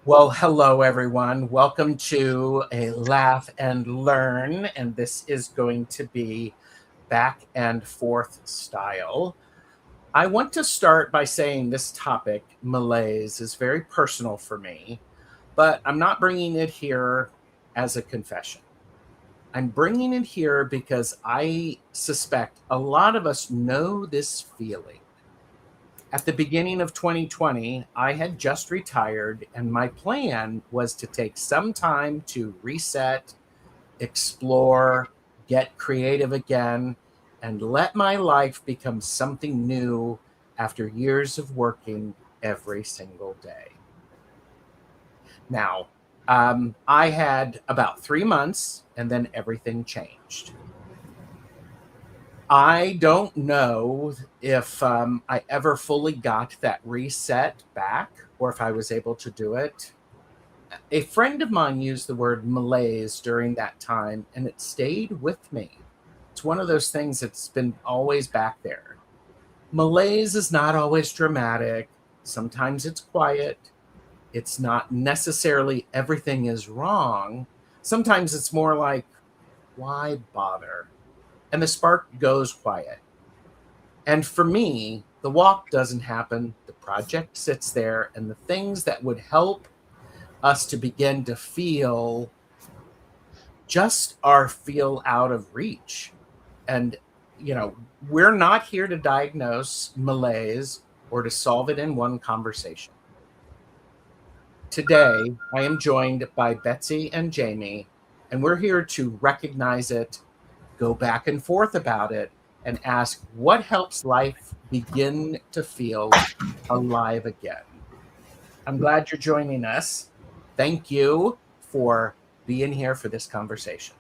Well, hello, everyone. Welcome to a Laugh and Learn, and this is going to be back and forth style. I want to start by saying this topic, malaise, is very personal for me, but I'm not bringing it here as a confession. I'm bringing it here because I suspect a lot of us know this feeling. At the beginning of 2020, I had just retired, and my plan was to take some time to reset, explore, get creative again, and let my life become something new after years of working every single day. Now, I had about 3 months, and then everything changed. I don't know if I ever fully got that reset back or if I was able to do it. A friend of mine used the word malaise during that time, and it stayed with me. It's one of those things that's been always back there. Malaise is not always dramatic. Sometimes it's quiet. It's not necessarily everything is wrong. Sometimes it's more like, why bother? And the spark goes quiet. And for me, the walk doesn't happen. The project sits there, and the things that would help us to begin to feel just feel out of reach. And, we're not here to diagnose malaise or to solve it in one conversation. Today, I am joined by Betsy and Jaime, and we're here to recognize it, go back and forth about it, and ask what helps life begin to feel alive again. I'm glad you're joining us. Thank you for being here for this conversation.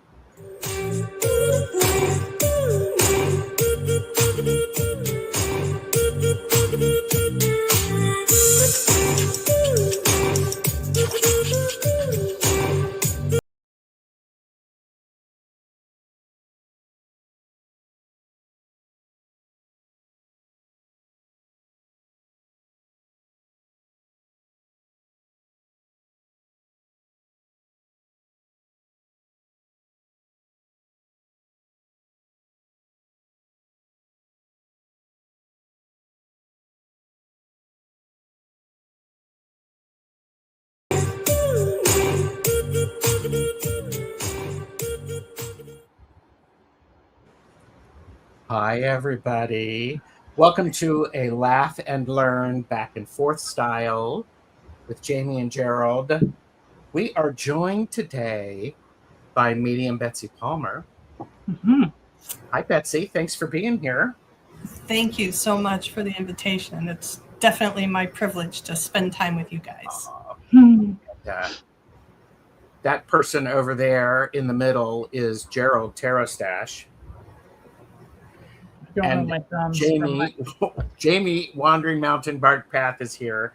Hi, everybody. Welcome to a Laugh and Learn back and forth style with Jaime and Gerald. We are joined today by medium Betsy Palmer. Mm-hmm. Hi, Betsy. Thanks for being here. Thank you so much for the invitation. It's definitely my privilege to spend time with you guys. And, that person over there in the middle is Gerald TarotStache. And Jaime, Wandering Mountain Bark Path is here.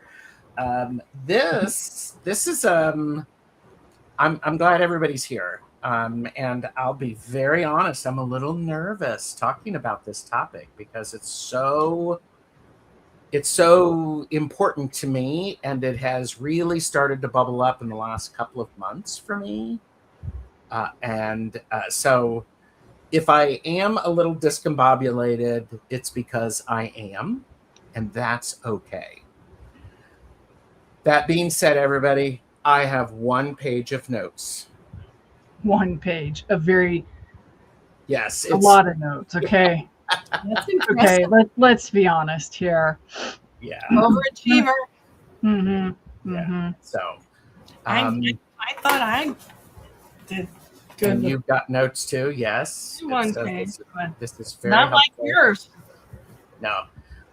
This is I'm glad everybody's here. And I'll be very honest, I'm a little nervous talking about this topic because it's so important to me, and it has really started to bubble up in the last couple of months for me. So if I am a little discombobulated, it's because I am, and that's okay. That being said, everybody, I have 1 page of notes. 1 page, a lot of notes. Okay. Okay, let's be honest here. Yeah. Overachiever. Mm-hmm. Yeah. So I thought I did good. And you've got notes too, yes. 1 page. This is very not helpful. like yours. No.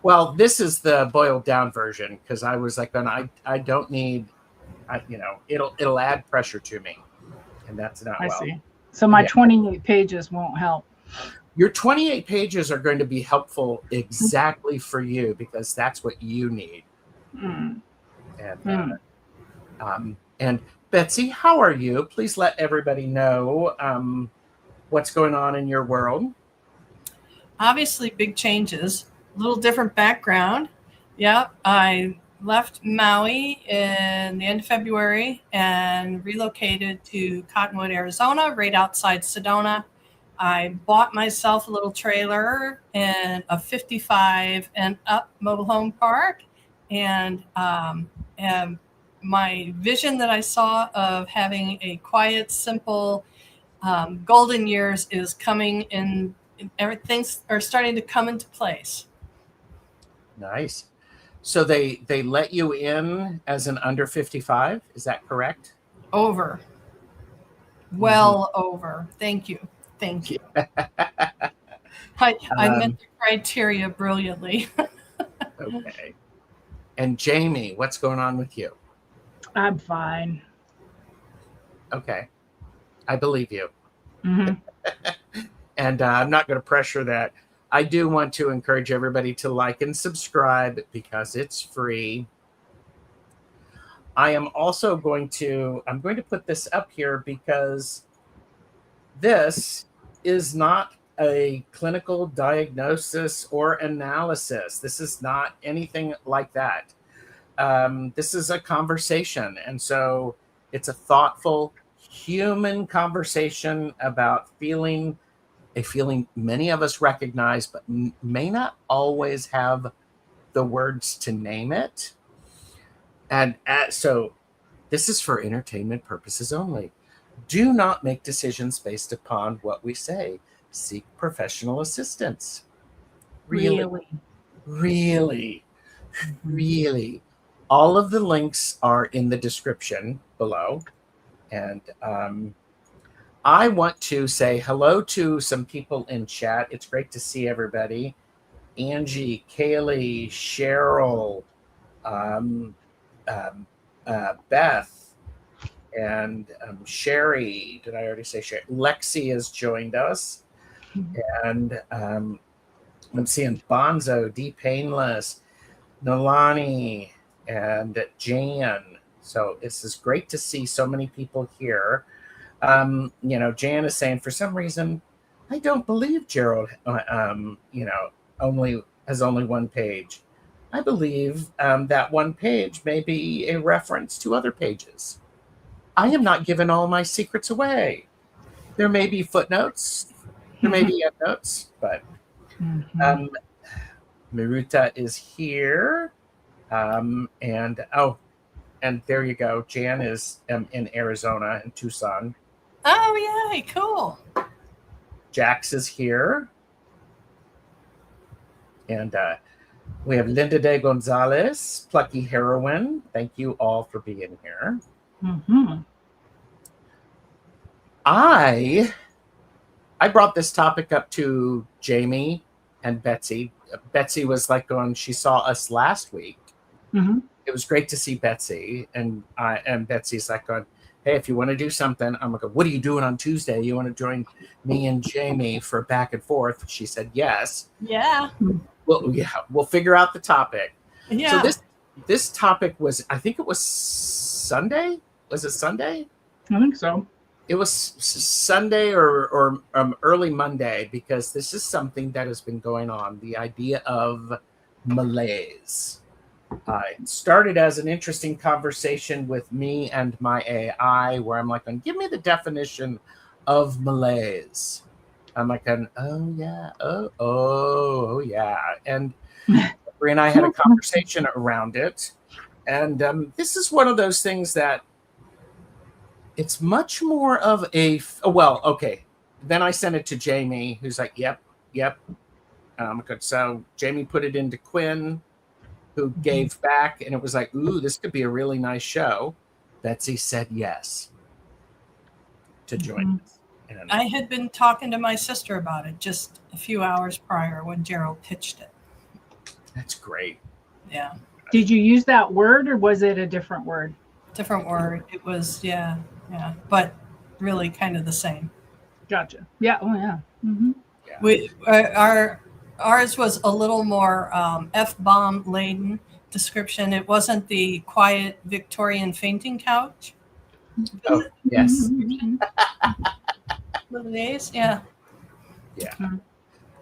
Well, this is the boiled down version because I was like, I don't need, it'll add pressure to me, and that's not. I see. So my 28 pages won't help. Your 28 pages are going to be helpful exactly for you because that's what you need. And Betsy, how are you? Please let everybody know what's going on in your world. Obviously, big changes. A little different background. Yeah, I left Maui in the end of February and relocated to Cottonwood, Arizona, right outside Sedona. I bought myself a little trailer in a 55 and up mobile home park. And my vision that I saw of having a quiet, simple, golden years is coming in. Everything's are starting to come into place. Nice. So they let you in as an under 55. Is that correct? Over. Well over. Thank you. Thank you. I met the criteria brilliantly. Okay. And Jaime, what's going on with you? I'm fine. Okay. I believe you. Mm-hmm. And I'm not going to pressure that. I do want to encourage everybody to like and subscribe because it's free. I am also going to put this up here because this is not a clinical diagnosis or analysis. This is not anything like that. This is a conversation. And so it's a thoughtful human conversation about a feeling many of us recognize, but may not always have the words to name it. And so this is for entertainment purposes only. Do not make decisions based upon what we say. Seek professional assistance. Really. All of the links are in the description below. And I want to say hello to some people in chat. It's great to see everybody. Angie, Kaylee, Cheryl, Beth, and Sherry. Did I already say Sherry? Lexi has joined us. And I'm seeing Bonzo, D Painless, Nolani, and Jan. So this is great to see so many people here. Jan is saying, for some reason, I don't believe Gerald, only has only one page. I believe that one page may be a reference to other pages. I am not giving all my secrets away. There may be footnotes, there may be endnotes, but Maruta is here. And there you go. Jan is in Arizona, in Tucson. Oh, yay, cool. Jax is here. And we have Linda de Gonzalez, Plucky Heroine. Thank you all for being here. I brought this topic up to Jaime and Betsy. Betsy was like going, she saw us last week. It was great to see Betsy. And Betsy's like going, hey, if you want to do something, I'm like, what are you doing on Tuesday? You want to join me and Jaime for Back and Forth? She said yes. Yeah. Well, yeah, we'll figure out the topic. Yeah. So this topic was, I think it was Sunday. Was it Sunday? I think so. It was Sunday or early Monday, because this is something that has been going on. The idea of malaise. It started as an interesting conversation with me and my AI, where I'm like, give me the definition of malaise. I'm like, oh yeah. And Bree and I had a conversation around it. And this is one of those things that it's much more of okay. Then I sent it to Jaime, who's like, yep. So Jaime put it into Quinn, who gave back, and it was like, ooh, this could be a really nice show. Betsy said yes to join us. And I had been talking to my sister about it just a few hours prior when Gerald pitched it. That's great. Yeah. Did you use that word, or was it a different word? Different word. It was, yeah. But really kind of the same. Gotcha. Yeah. Oh, yeah. Yeah. Ours was a little more F-bomb laden description. It wasn't the quiet Victorian fainting couch. Oh, yes. Yeah.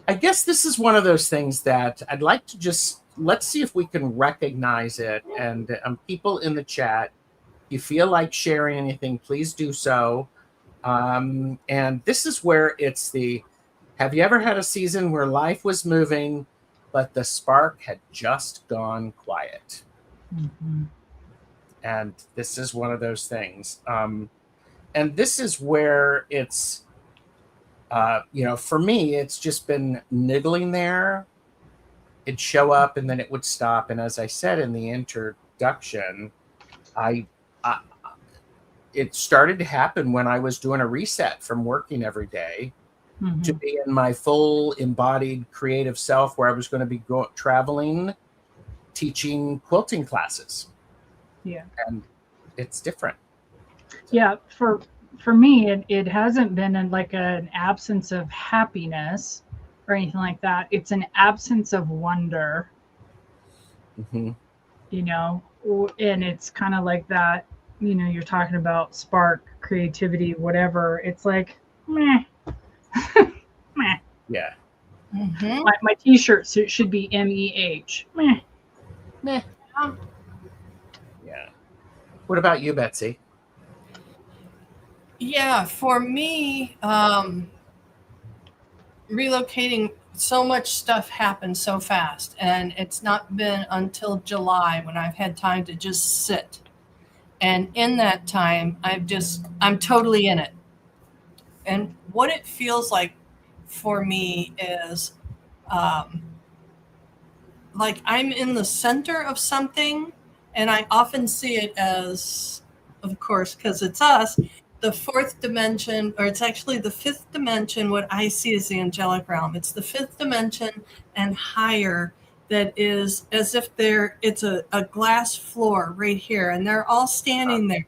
I guess this is one of those things that I'd like to just let's see if we can recognize it. And people in the chat, if you feel like sharing anything, please do so. And this is where it's have you ever had a season where life was moving, but the spark had just gone quiet? Mhm. And this is one of those things. And this is where it's, for me, it's just been niggling there. It'd show up and then it would stop. And as I said in the introduction, I it started to happen when I was doing a reset from working every day to be in my full embodied creative self, where I was going to be traveling, teaching quilting classes. Yeah. And it's different. Yeah. For me, it hasn't been like an absence of happiness or anything like that. It's an absence of wonder, Mm-hmm. And it's kind of like that, you're talking about spark, creativity, whatever. It's like, meh. Meh. Yeah. Mm-hmm. My t-shirt should be MEH. Meh. Meh. Yeah. What about you, Betsy? Yeah, for me, relocating, so much stuff happened so fast, and it's not been until July when I've had time to just sit. And in that time, I'm totally in it. And what it feels like for me is like I'm in the center of something, and I often see it as, of course, because it's us, the fourth dimension, or it's actually the fifth dimension. What I see is the angelic realm. It's the fifth dimension and higher, that is as if it's a glass floor right here, and they're all standing there.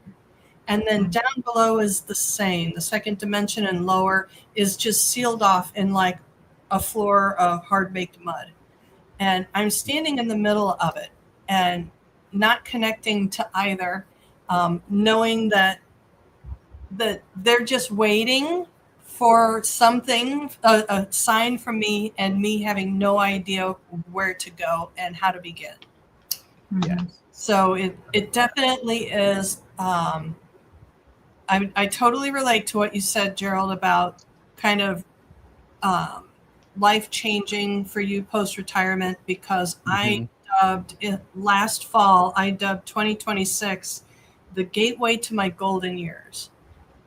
And then down below is the same. The second dimension and lower is just sealed off in like a floor of hard-baked mud. And I'm standing in the middle of it and not connecting to either, knowing that they're just waiting for something, a sign from me, and me having no idea where to go and how to begin. Yes. So it definitely is. I totally relate to what you said, Gerald, about kind of life changing for you post retirement, because I dubbed it last fall. I dubbed 2026 the gateway to my golden years.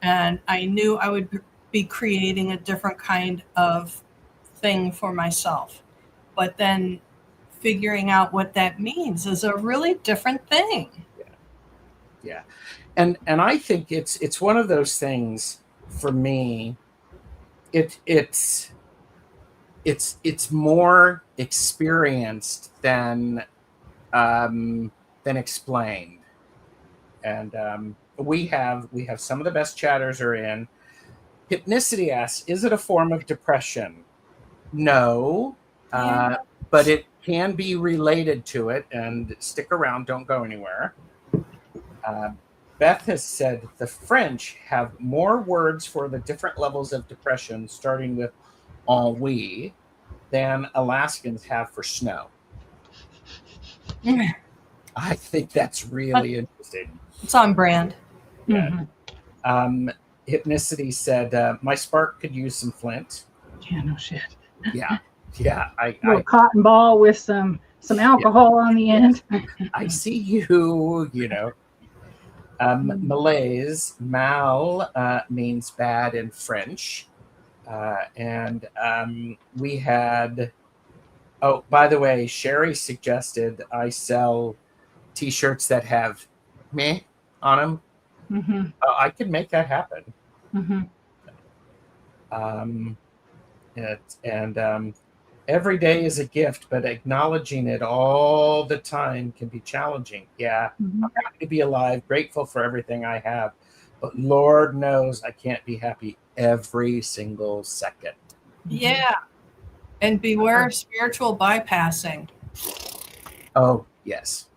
And I knew I would be creating a different kind of thing for myself. But then figuring out what that means is a really different thing. Yeah. And I think it's one of those things for me. It's more experienced than explained. And we have some of the best chatters are in. Hypnicity asks, is it a form of depression? No, but it can be related to it. And stick around, don't go anywhere. Beth has said the French have more words for the different levels of depression, starting with ennui, than Alaskans have for snow. I think that's really interesting. It's on brand. Yeah. Hypnicity said, my spark could use some flint. Yeah, no shit. Yeah. Yeah. A little cotton ball with some alcohol on the end. I see you, Malaise, mal means bad in French. And we had, by the way, Sherry suggested I sell t-shirts that have meh on them. I could make that happen. Every day is a gift, but acknowledging it all the time can be challenging. Yeah, I'm happy to be alive, grateful for everything I have, but Lord knows I can't be happy every single second. Yeah. And beware of spiritual bypassing. Oh, yes.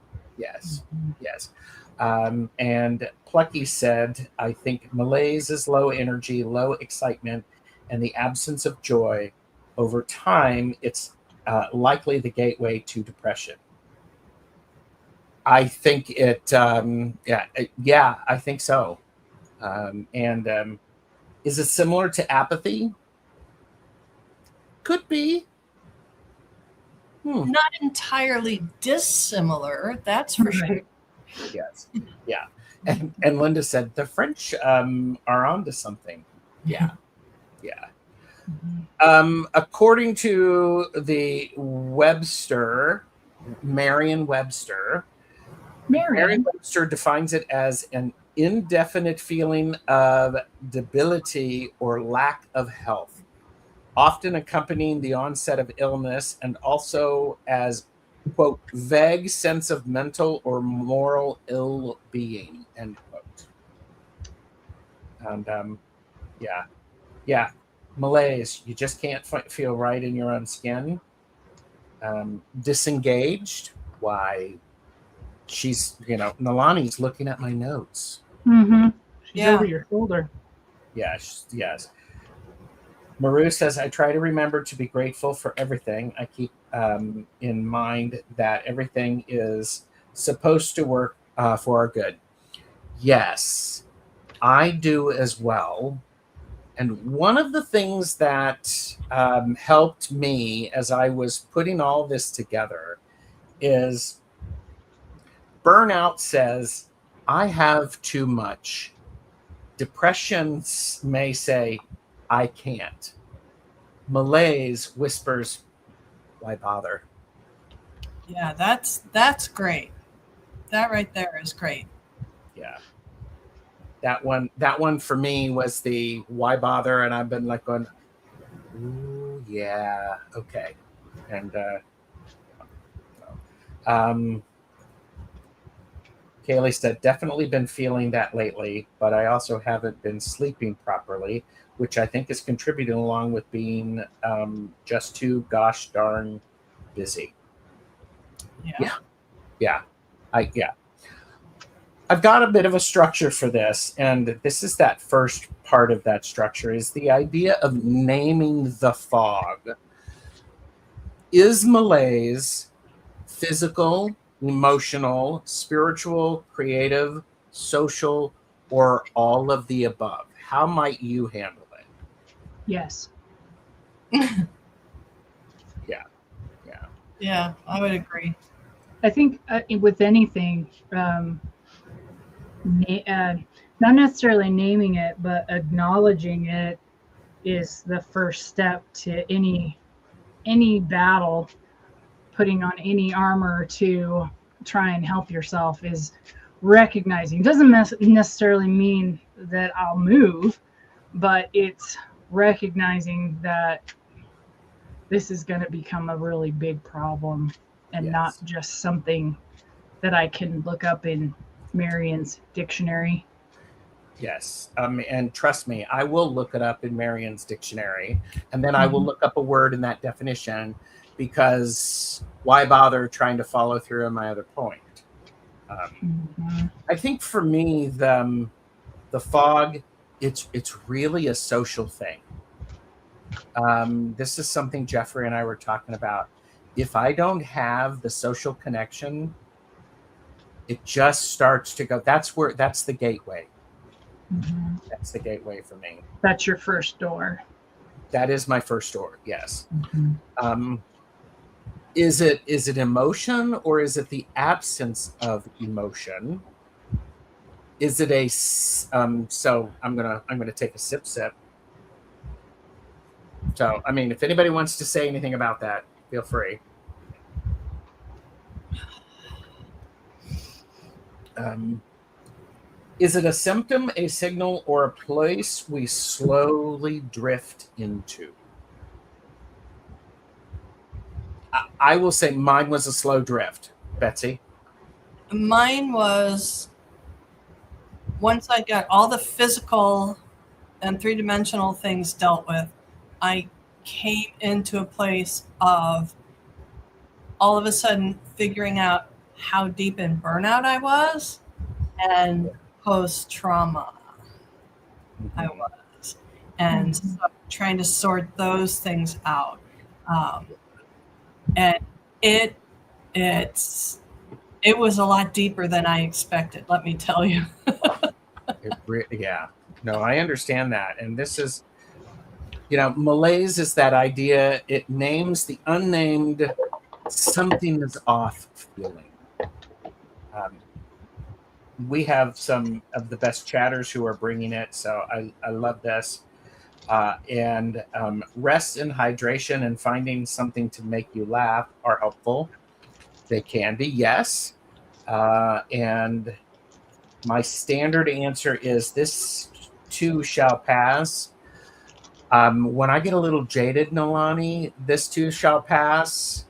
And Plucky said, I think malaise is low energy, low excitement, and the absence of joy. Over time, it's likely the gateway to depression. I think it, I think so. Is it similar to apathy? Could be. Not entirely dissimilar, that's for sure. Yes. Yeah. And Linda said the French are onto something. Yeah. Yeah. According to the Merriam-Webster defines it as an indefinite feeling of debility or lack of health, often accompanying the onset of illness, and also as, quote, vague sense of mental or moral ill-being, end quote. And yeah, malaise, you just can't feel right in your own skin. Disengaged, why, she's, Nalani's looking at my notes. She's over your shoulder. Yes. Maru says, I try to remember to be grateful for everything. I keep in mind that everything is supposed to work for our good. Yes, I do as well. And one of the things that helped me as I was putting all this together is burnout says, I have too much. Depression may say, I can't. Malaise whispers, why bother? Yeah, that's great. That right there is great. Yeah. That one for me was the why bother, and I've been like going, ooh, yeah, okay. And Kaylee said, definitely been feeling that lately, but I also haven't been sleeping properly, which I think is contributing along with being just too gosh darn busy. Yeah. I've got a bit of a structure for this, and this is that first part of that structure, is the idea of naming the fog. Is malaise physical, emotional, spiritual, creative, social, or all of the above? How might you handle it? Yes. Yeah, I would agree. I think with anything, not necessarily naming it, but acknowledging it is the first step to any battle. Putting on any armor to try and help yourself is recognizing. Doesn't necessarily mean that I'll move, but it's recognizing that this is going to become a really big problem and not just something that I can look up in Merriam's dictionary. Yes. And trust me, I will look it up in Merriam's dictionary, and then I will look up a word in that definition, because why bother trying to follow through on my other point? I think for me, the fog, it's really a social thing. This is something Jeffrey and I were talking about. If I don't have the social connection, it just starts to go. That's the gateway. That's the gateway for me. That's your first door. That is my first door. Yes. Is it emotion, or is it the absence of emotion? Is it a so I'm gonna take a sip. So I mean, if anybody wants to say anything about that, feel free. Is it a symptom, a signal, or a place we slowly drift into? I will say mine was a slow drift. Betsy? Mine was, once I got all the physical and three-dimensional things dealt with, I came into a place of all of a sudden figuring out how deep in burnout I was and post-trauma I was. And so trying to sort those things out. and it was a lot deeper than I expected, let me tell you. Yeah, no, I understand that. And this is, malaise is that idea. It names the unnamed, something is off feeling. We have some of the best chatters who are bringing it, so I love this. And rest and hydration and finding something to make you laugh are helpful. They can be, yes. And my standard answer is this too shall pass. When I get a little jaded, Nolani, this too shall pass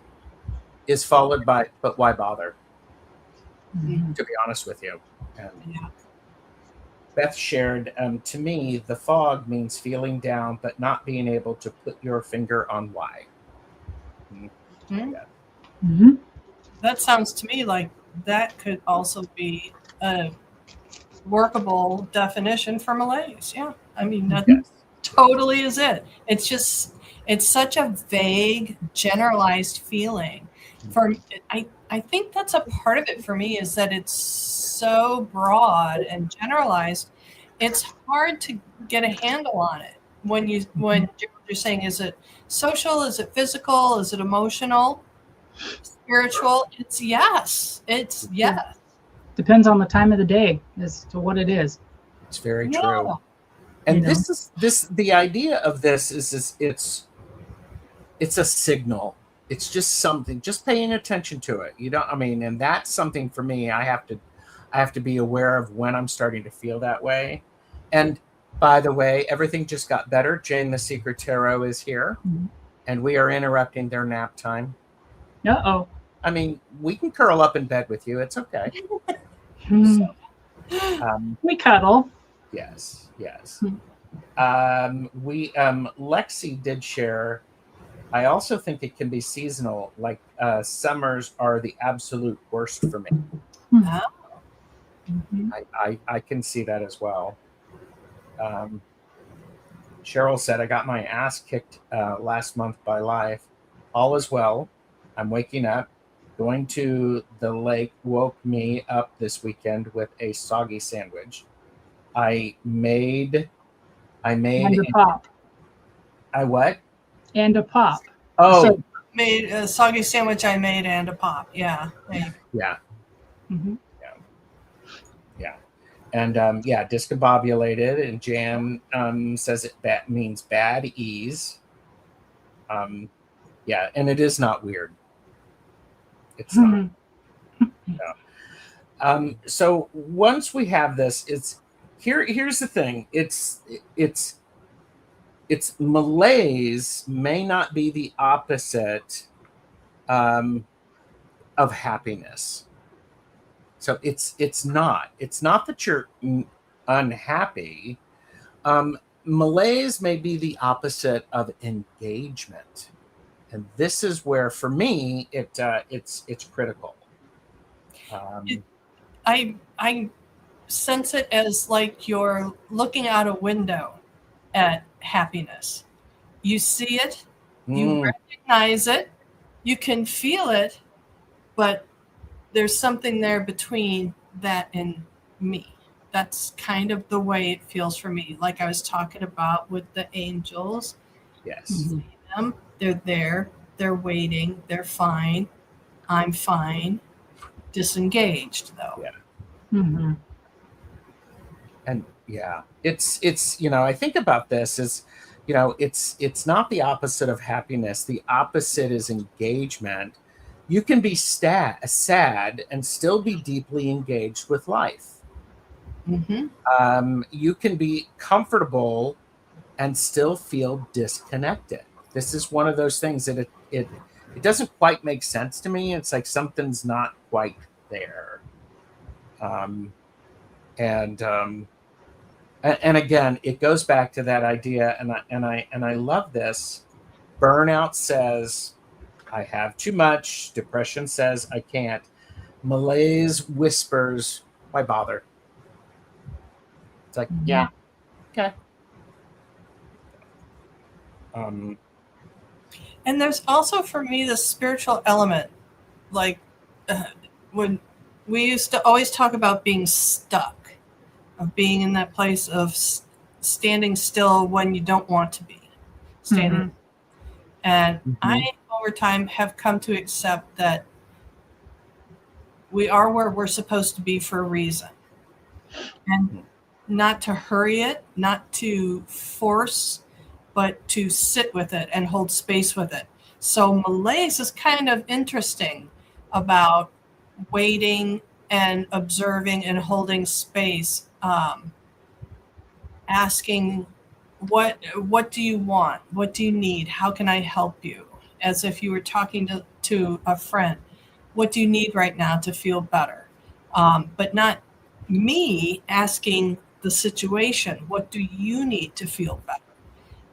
is followed by, but why bother? To be honest with you. Yeah. Beth shared, to me, the fog means feeling down, but not being able to put your finger on why. Hmm? Yeah. Mm-hmm. That sounds to me like that could also be a workable definition for malaise. Yeah. I mean, that Yes. totally is it. It's such a vague, generalized feeling. I think that's a part of it for me, is that it's so broad and generalized. It's hard to get a handle on it. When you're saying, is it social? Is it physical? Is it emotional? Spiritual? It's yes. It's yes. Depends on the time of the day as to what it is. It's very Yeah. true. And You know? the idea of this is it's a signal. It's just something, just paying attention to it. And that's something for me. I have to be aware of when I'm starting to feel that way. And by the way, everything just got better. Jane the Secret Tarot is here, and we are interrupting their nap time. Uh-oh. I mean, we can curl up in bed with you. It's okay. Hmm. We cuddle. Yes. Lexi did share. I also think it can be seasonal. Like summers are the absolute worst for me. Oh. Mm-hmm. I can see that as well. Cheryl said, I got my ass kicked last month by life. All is well. I'm waking up. Going to the lake woke me up this weekend with a soggy sandwich. I made And a pop. I what? And a pop. Oh, So, Made a soggy sandwich I made and a pop. Yeah. There you go. yeah. mm-hmm. Yeah. And discombobulated. And Jan says it means bad ease. Yeah, and it is not weird. It's not. No. So once we have this, here's the thing. It's malaise may not be the opposite of happiness. So it's not that you're unhappy. Malaise may be the opposite of engagement, and this is where, for me, it's critical. I sense it as like you're looking out a window at happiness. You see it, you recognize it, you can feel it, but there's something there between that and me. That's kind of the way it feels for me. Like I was talking about with the angels. Yes. They're there, they're waiting, they're fine. I'm fine. Disengaged though. Yeah. Mm-hmm. And yeah, it's I think about this as it's not the opposite of happiness. The opposite is engagement. You can be sad and still be deeply engaged with life. Mm-hmm. You can be comfortable and still feel disconnected. This is one of those things that it doesn't quite make sense to me. It's like something's not quite there. And again, it goes back to that idea, and I love this. Burnout says, I have too much. Depression says, I can't. Malaise whispers, why bother? It's like, yeah. Okay. And there's also for me the spiritual element. Like when we used to always talk about being stuck, of being in that place of standing still when you don't want to be standing. Mhm. And I, over time, have come to accept that we are where we're supposed to be for a reason. And not to hurry it, not to force, but to sit with it and hold space with it. So Malaise is kind of interesting about waiting and observing and holding space, asking what do you want? What do you need? How can I help you? As if you were talking to a friend. What do you need right now to feel better? But not me asking the situation, what do you need to feel better?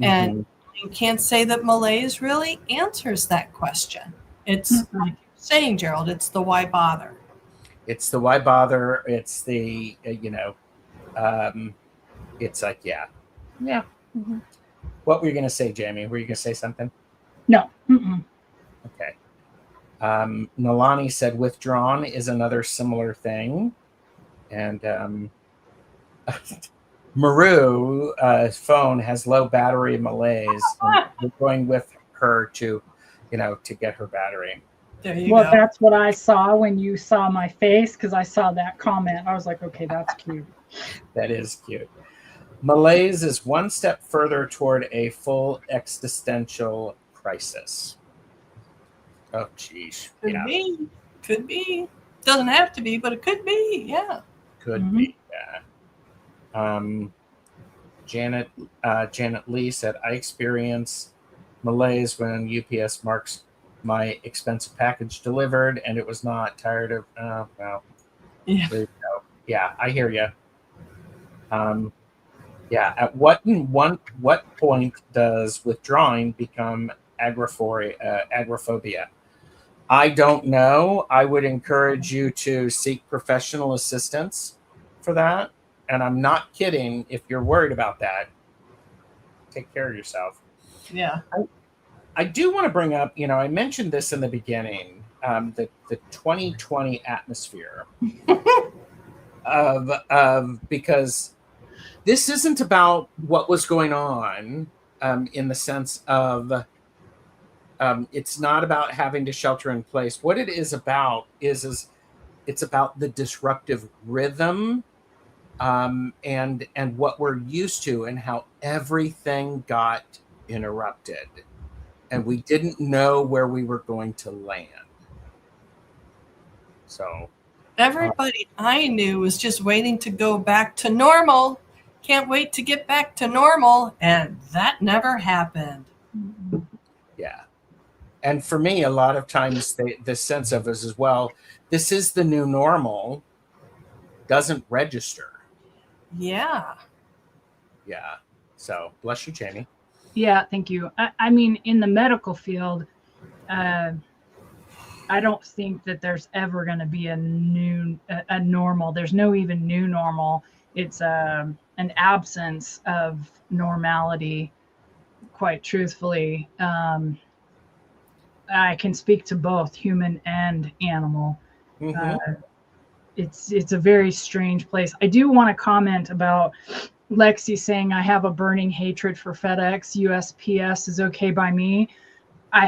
And you can't say that Malaise really answers that question. It's like you're saying, Gerald, it's the why bother. It's the why bother. It's the, it's like, yeah. Mm-hmm. What were you going to say, Jaime? Were you going to say something? No. Mm-mm. Okay. Nalani said withdrawn is another similar thing. And Maru's phone has low battery Malaise. And we're going with her to get her battery. There you Well, go. that's what I saw when you saw my face, because I saw that comment. I was like, okay, that's cute. That is cute. Malaise is one step further toward a full existential crisis. Oh, geez. Could be. Doesn't have to be, but it could be. Yeah. Could be. Yeah. Janet Lee said, I experience malaise when UPS marks my expensive package delivered, and it was not. Tired of. Well. Yeah. There you go. Yeah, I hear you. Yeah. At what point does withdrawing become agoraphobia? I don't know. I would encourage you to seek professional assistance for that. And I'm not kidding. If you're worried about that, take care of yourself. Yeah. I do want to bring up, I mentioned this in the beginning, the 2020 atmosphere of because this isn't about what was going on in the sense of it's not about having to shelter in place. What it is about is it's about the disruptive rhythm and what we're used to and how everything got interrupted. And we didn't know where we were going to land. So everybody I knew was just waiting to go back to normal. Can't wait to get back to normal. And that never happened. Yeah. And for me, a lot of times the sense of us as well, this is the new normal, doesn't register. Yeah. Yeah. So bless you, Jaime. Yeah, thank you. I mean, in the medical field, I don't think that there's ever going to be a normal. There's no even new normal. It's an absence of normality, quite truthfully. I can speak to both human and animal. It's a very strange place. I do want to comment about Lexi saying, I have a burning hatred for FedEx. USPS is okay by me. I'm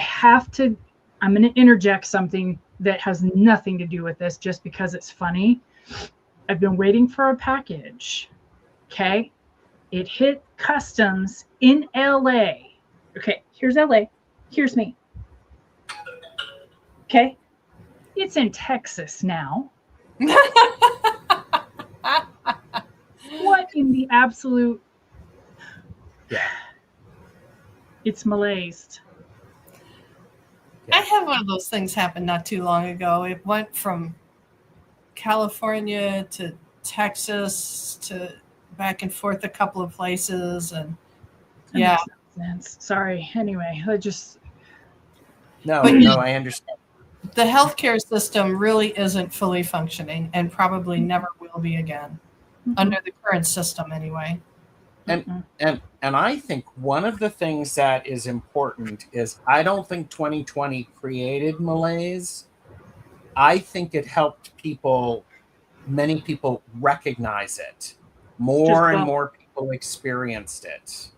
going to interject something that has nothing to do with this just because it's funny. I've been waiting for a package. Okay. It hit customs in LA. Okay. Here's LA. Here's me. Okay. It's in Texas now. What in the absolute? Yeah. It's Malaise. I had one of those things happen not too long ago. It went from California to Texas to back and forth a couple of places. And That yeah. makes no sense. Sorry. Anyway, No, I understand. The healthcare system really isn't fully functioning and probably never will be again, under the current system anyway. And and I think one of the things that is important is I don't think 2020 created malaise. I think it helped many people recognize it. More and more people experienced it.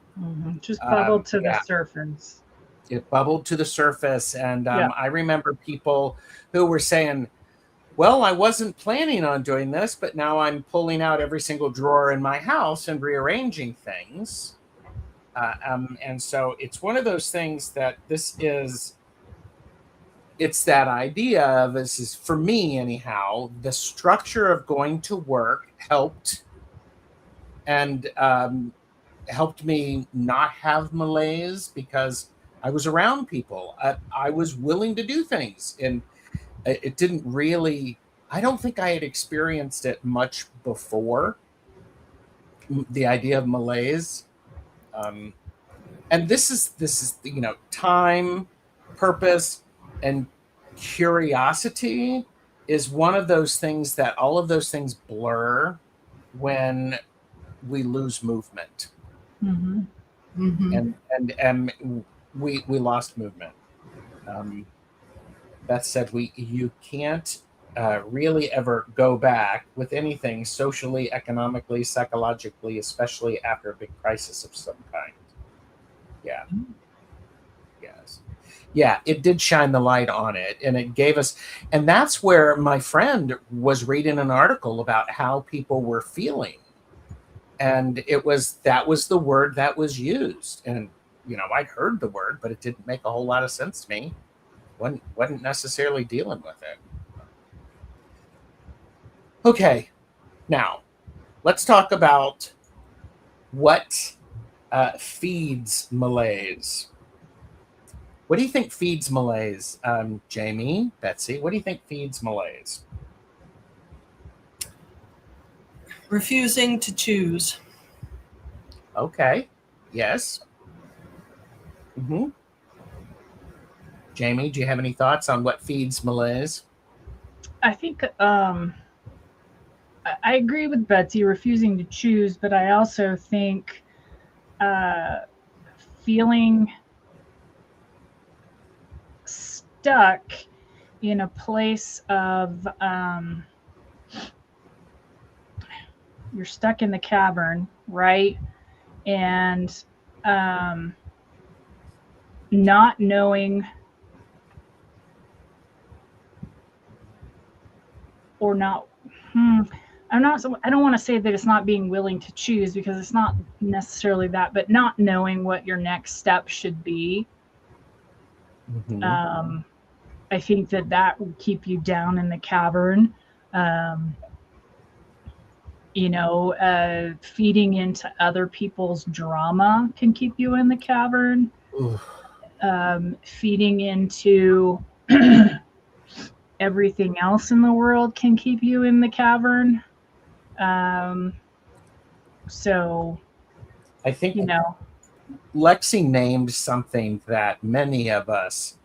Just bubbled to the Yeah. surface. It bubbled to the surface. And I remember people who were saying, well, I wasn't planning on doing this, but now I'm pulling out every single drawer in my house and rearranging things. And so it's one of those things that it's that idea of, this is for me anyhow, the structure of going to work helped me not have malaise because I was around people. I was willing to do things, and it didn't really, I don't think I had experienced it much before, the idea of malaise. And this is time, purpose, and curiosity is one of those things that all of those things blur when we lose movement. And we lost movement. That said, you can't really ever go back with anything socially, economically, psychologically, especially after a big crisis of some kind. Yeah. Yes. Yeah, it did shine the light on it, and it gave us, and that's where my friend was reading an article about how people were feeling. And that was the word that was used. And, I'd heard the word, but it didn't make a whole lot of sense to me. Wasn't necessarily dealing with it. Okay, now let's talk about what feeds malaise. What do you think feeds malaise? Jaime, Betsy, what do you think feeds malaise? Refusing to choose. Okay. Yes. Jaime, do you have any thoughts on what feeds malaise? I think I agree with Betsy, refusing to choose, but I also think feeling stuck in a place of you're stuck in the cavern, right? And not knowing or not I don't want to say that it's not being willing to choose, because it's not necessarily that, but not knowing what your next step should be. I think that will keep you down in the cavern. Feeding into other people's drama can keep you in the cavern. Feeding into everything else in the world can keep you in the cavern. So I think Lexi named something that many of us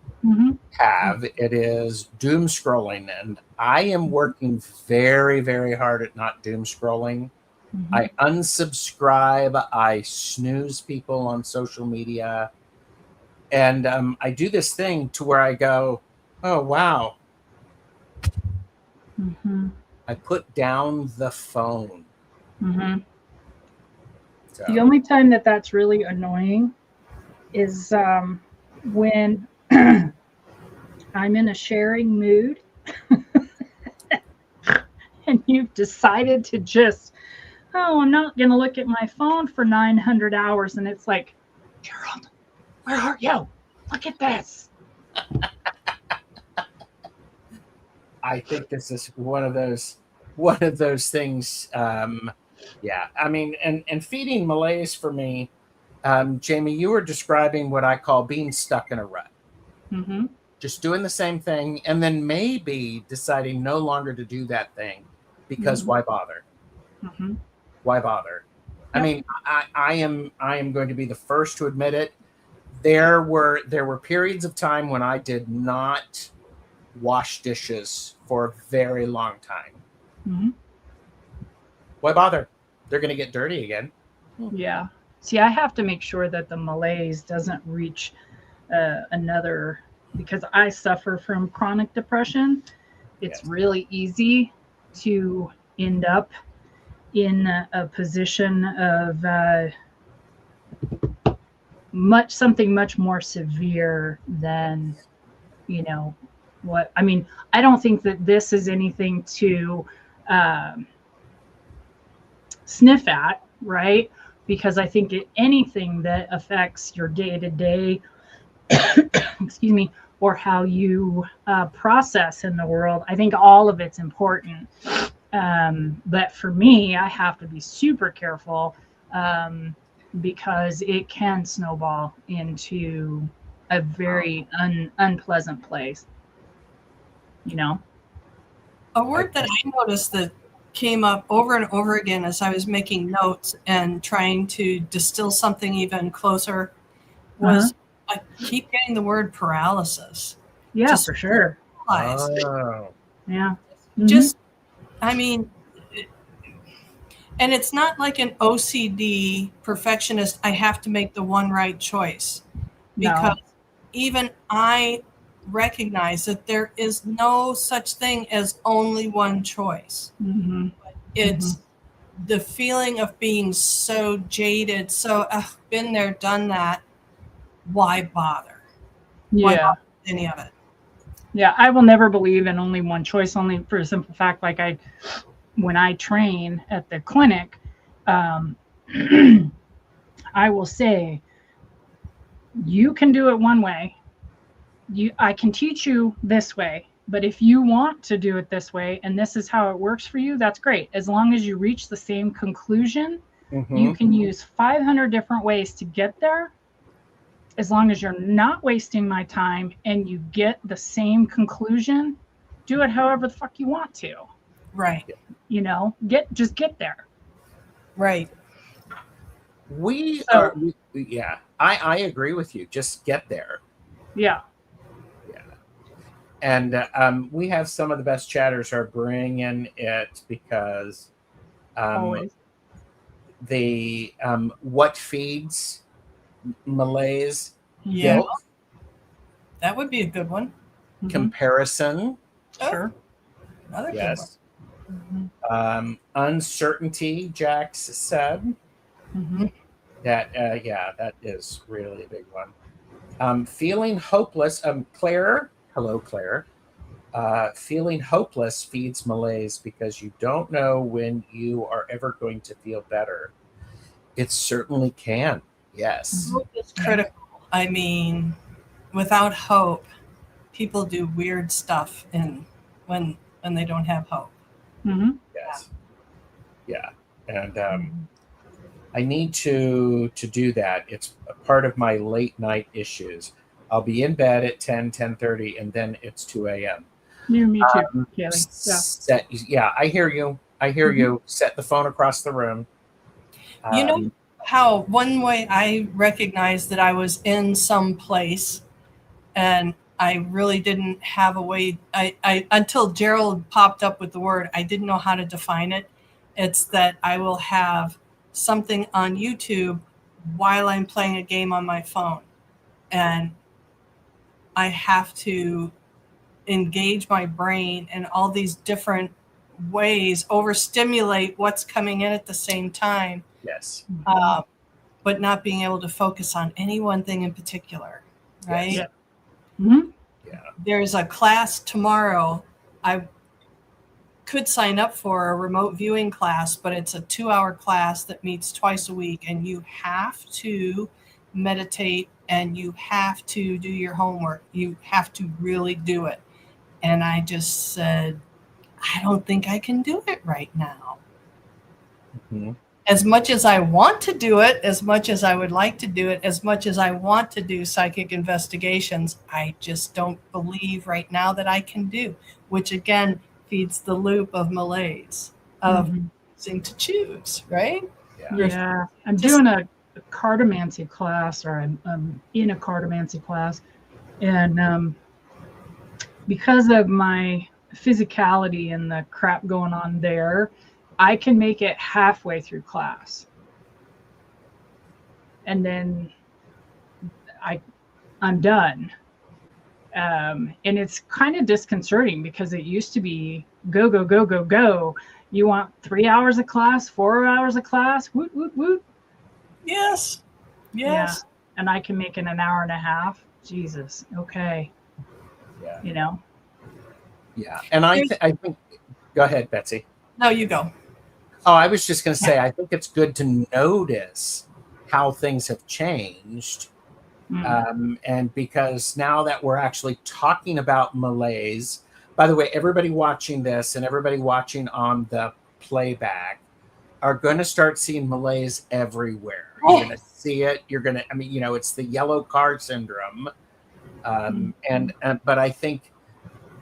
have. It is doom scrolling, and I am working very, very hard at not doom scrolling. I unsubscribe, I snooze people on social media, and I do this thing to where I go, oh wow, I put down the phone. So. The only time that's really annoying is when I'm in a sharing mood and you've decided to just, I'm not going to look at my phone for 900 hours. And it's like, Gerald, where are you? Look at this. I think this is one of those things. Yeah, I mean, and feeding malaise for me, Jaime, you were describing what I call being stuck in a rut. Just doing the same thing, and then maybe deciding no longer to do that thing because why bother? Why bother? Yep. I mean, I am going to be the first to admit it. There were periods of time when I did not wash dishes for a very long time. Why bother? They're going to get dirty again. Yeah. See, I have to make sure that the malaise doesn't reach another, because I suffer from chronic depression. It's Yes. really easy to end up in a position of something much more severe than, what I mean. I don't think that this is anything to um sniff at, right? Because I think anything that affects your day to day, excuse me, or how you process in the world, I think all of it's important. But for me, I have to be super careful, because it can snowball into a very unpleasant place, you know? A word that I noticed that came up over and over again as I was making notes and trying to distill something even closer was I keep getting the word paralysis. Yeah, Just for sure. realize, Oh, Yeah. just, I mean, and it's not like an OCD perfectionist, I have to make the one right choice. Because even I recognize that there is no such thing as only one choice. Mm-hmm. It's the feeling of being so jaded, so been there, done that. Why bother? Why Yeah. bother with any of it? Yeah, I will never believe in only one choice, only for a simple fact, like when I train at the clinic, I will say, you can do it one way. I can teach you this way, but if you want to do it this way and this is how it works for you, that's great. As long as you reach the same conclusion, you can use 500 different ways to get there. As long as you're not wasting my time and you get the same conclusion, do it however the fuck you want to. Right. Just get there. Right. Yeah, I agree with you. Just get there. Yeah. Yeah. And we have some of the best chatters are bringing it because Always. what feeds malaise? Yeah. Guilt, That would be a good one. comparison, Sure. Another yes, good one. uncertainty. Jax said Mm-hmm. that. That is really a big one. Feeling hopeless. Claire, hello, Claire. Feeling hopeless feeds malaise because you don't know when you are ever going to feel better. It certainly can. Yes. Hope is critical. I mean, without hope, people do weird stuff when they don't have hope. Mm-hmm. Yes. Yeah. And I need to do that. It's a part of my late night issues. I'll be in bed at 10:30, and then it's 2 a.m. Me too, Kelly. Yeah, I hear you. I hear you. Set the phone across the room. You know how one way I recognized that I was in some place and I really didn't have a way, I until Gerald popped up with the word, I didn't know how to define it. It's that I will have something on YouTube while I'm playing a game on my phone. And I have to engage my brain in all these different ways, overstimulate what's coming in at the same time. Yes. But not being able to focus on any one thing in particular, right? Yes. Mm-hmm. Yeah. There's a class tomorrow. I could sign up for a remote viewing class, but it's a 2-hour class that meets twice a week, and you have to meditate and you have to do your homework. You have to really do it. And I just said, I don't think I can do it right now. Mm-hmm. As much as I want to do it, as much as I would like to do it, as much as I want to do psychic investigations, I just don't believe right now that I can do, which again feeds the loop of malaise, of choosing to choose, right? Yeah. I'm doing a cartomancy class, or I'm in a cartomancy class. And because of my physicality and the crap going on there, I can make it halfway through class. and then I'm done. And it's kind of disconcerting because it used to be go, go, go, go, go. You want 3 hours of class, 4 hours of class, woot, woot, woot. Yes. Yeah. And I can make it an hour and a half. Jesus. Okay. Yeah. You know? Yeah. And I think, go ahead, Betsy. No, you go. Oh, I was just going to say, I think it's good to notice how things have changed. And because now that we're actually talking about malaise, by the way, everybody watching this and everybody watching on the playback are going to start seeing malaise everywhere. You're going to see it. You're going to, I mean, you know, it's the yellow car syndrome. But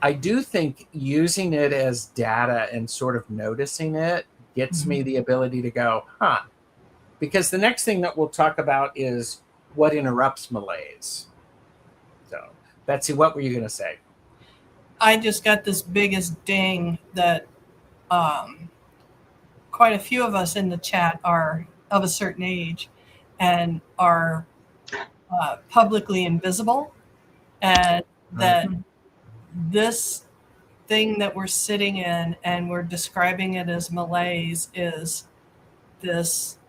I do think using it as data and sort of noticing it gets me the ability to go, because the next thing that we'll talk about is what interrupts malaise. So, Betsy, what were you going to say? I just got this biggest ding that quite a few of us in the chat are of a certain age and are publicly invisible, and that this thing that we're sitting in and we're describing it as malaise is this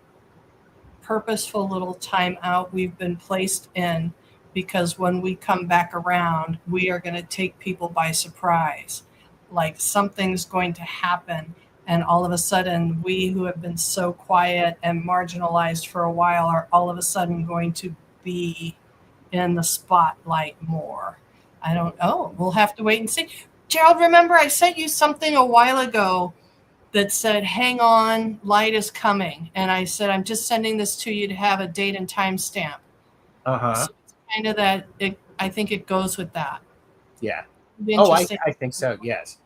purposeful little timeout we've been placed in, because when we come back around, we are going to take people by surprise. Like something's going to happen, and all of a sudden we who have been so quiet and marginalized for a while are all of a sudden going to be in the spotlight more. We'll have to wait and see. Gerald, remember I sent you something a while ago that said, hang on, light is coming. And I said, I'm just sending this to you to have a date and time stamp. So it's kind of that, I think it goes with that. Yeah. I think so, yes.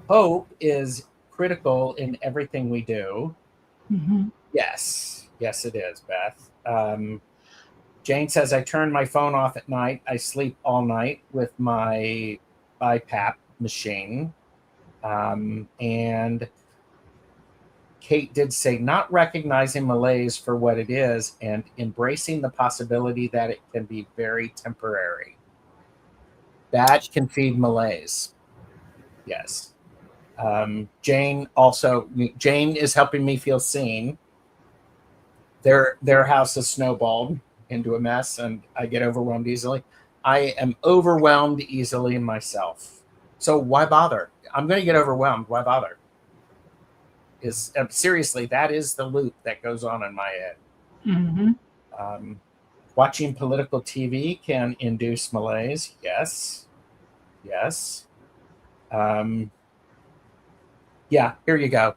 Hope is critical in everything we do. Yes, it is, Beth. Jane says, I turn my phone off at night. I sleep all night with my BiPAP machine. And Kate did say, not recognizing malaise for what it is and embracing the possibility that it can be very temporary. That can feed malaise. Yes. Jane is helping me feel seen. Their house is snowballed into a mess and I get overwhelmed easily. I am overwhelmed easily myself. So why bother? I'm going to get overwhelmed. Why bother? Seriously, that is the loop that goes on in my head. Watching political TV can induce malaise. Yes. Yeah, here you go.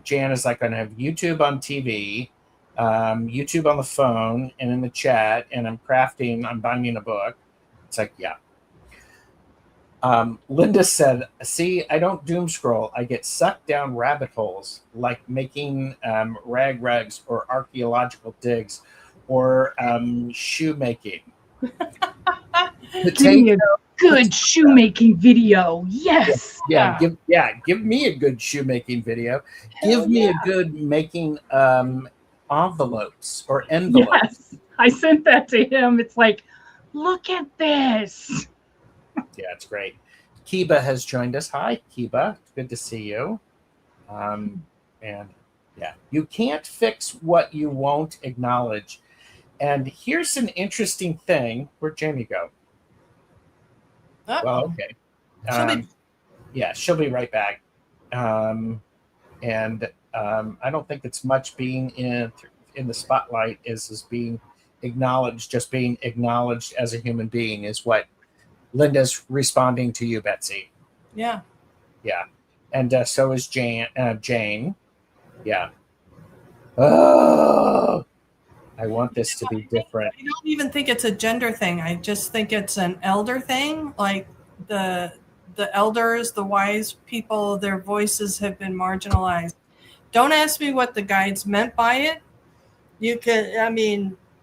Jan is like, going to have YouTube on TV, YouTube on the phone, and in the chat, and I'm binding a book. It's like, yeah. Linda said, see, I don't doom scroll. I get sucked down rabbit holes, like making rags or archaeological digs or shoemaking. Give me a good shoemaking video. Yes. Give me a good shoemaking video. Give me a good making envelopes or envelopes. Yes. I sent that to him. It's like, look at this. Yeah, it's great. Kiba has joined us. Hi, Kiba. Good to see you. And yeah, you can't fix what you won't acknowledge. And here's an interesting thing. Where'd Jaime go? Well, okay. She'll be right back. I don't think it's much being in the spotlight is being acknowledged. Just being acknowledged as a human being is what Linda's responding to you, Betsy. Yeah. And so is Jane. Yeah. Oh, I want this to be different. I don't even think it's a gender thing. I just think it's an elder thing. Like the elders, the wise people, their voices have been marginalized. Don't ask me what the guides meant by it.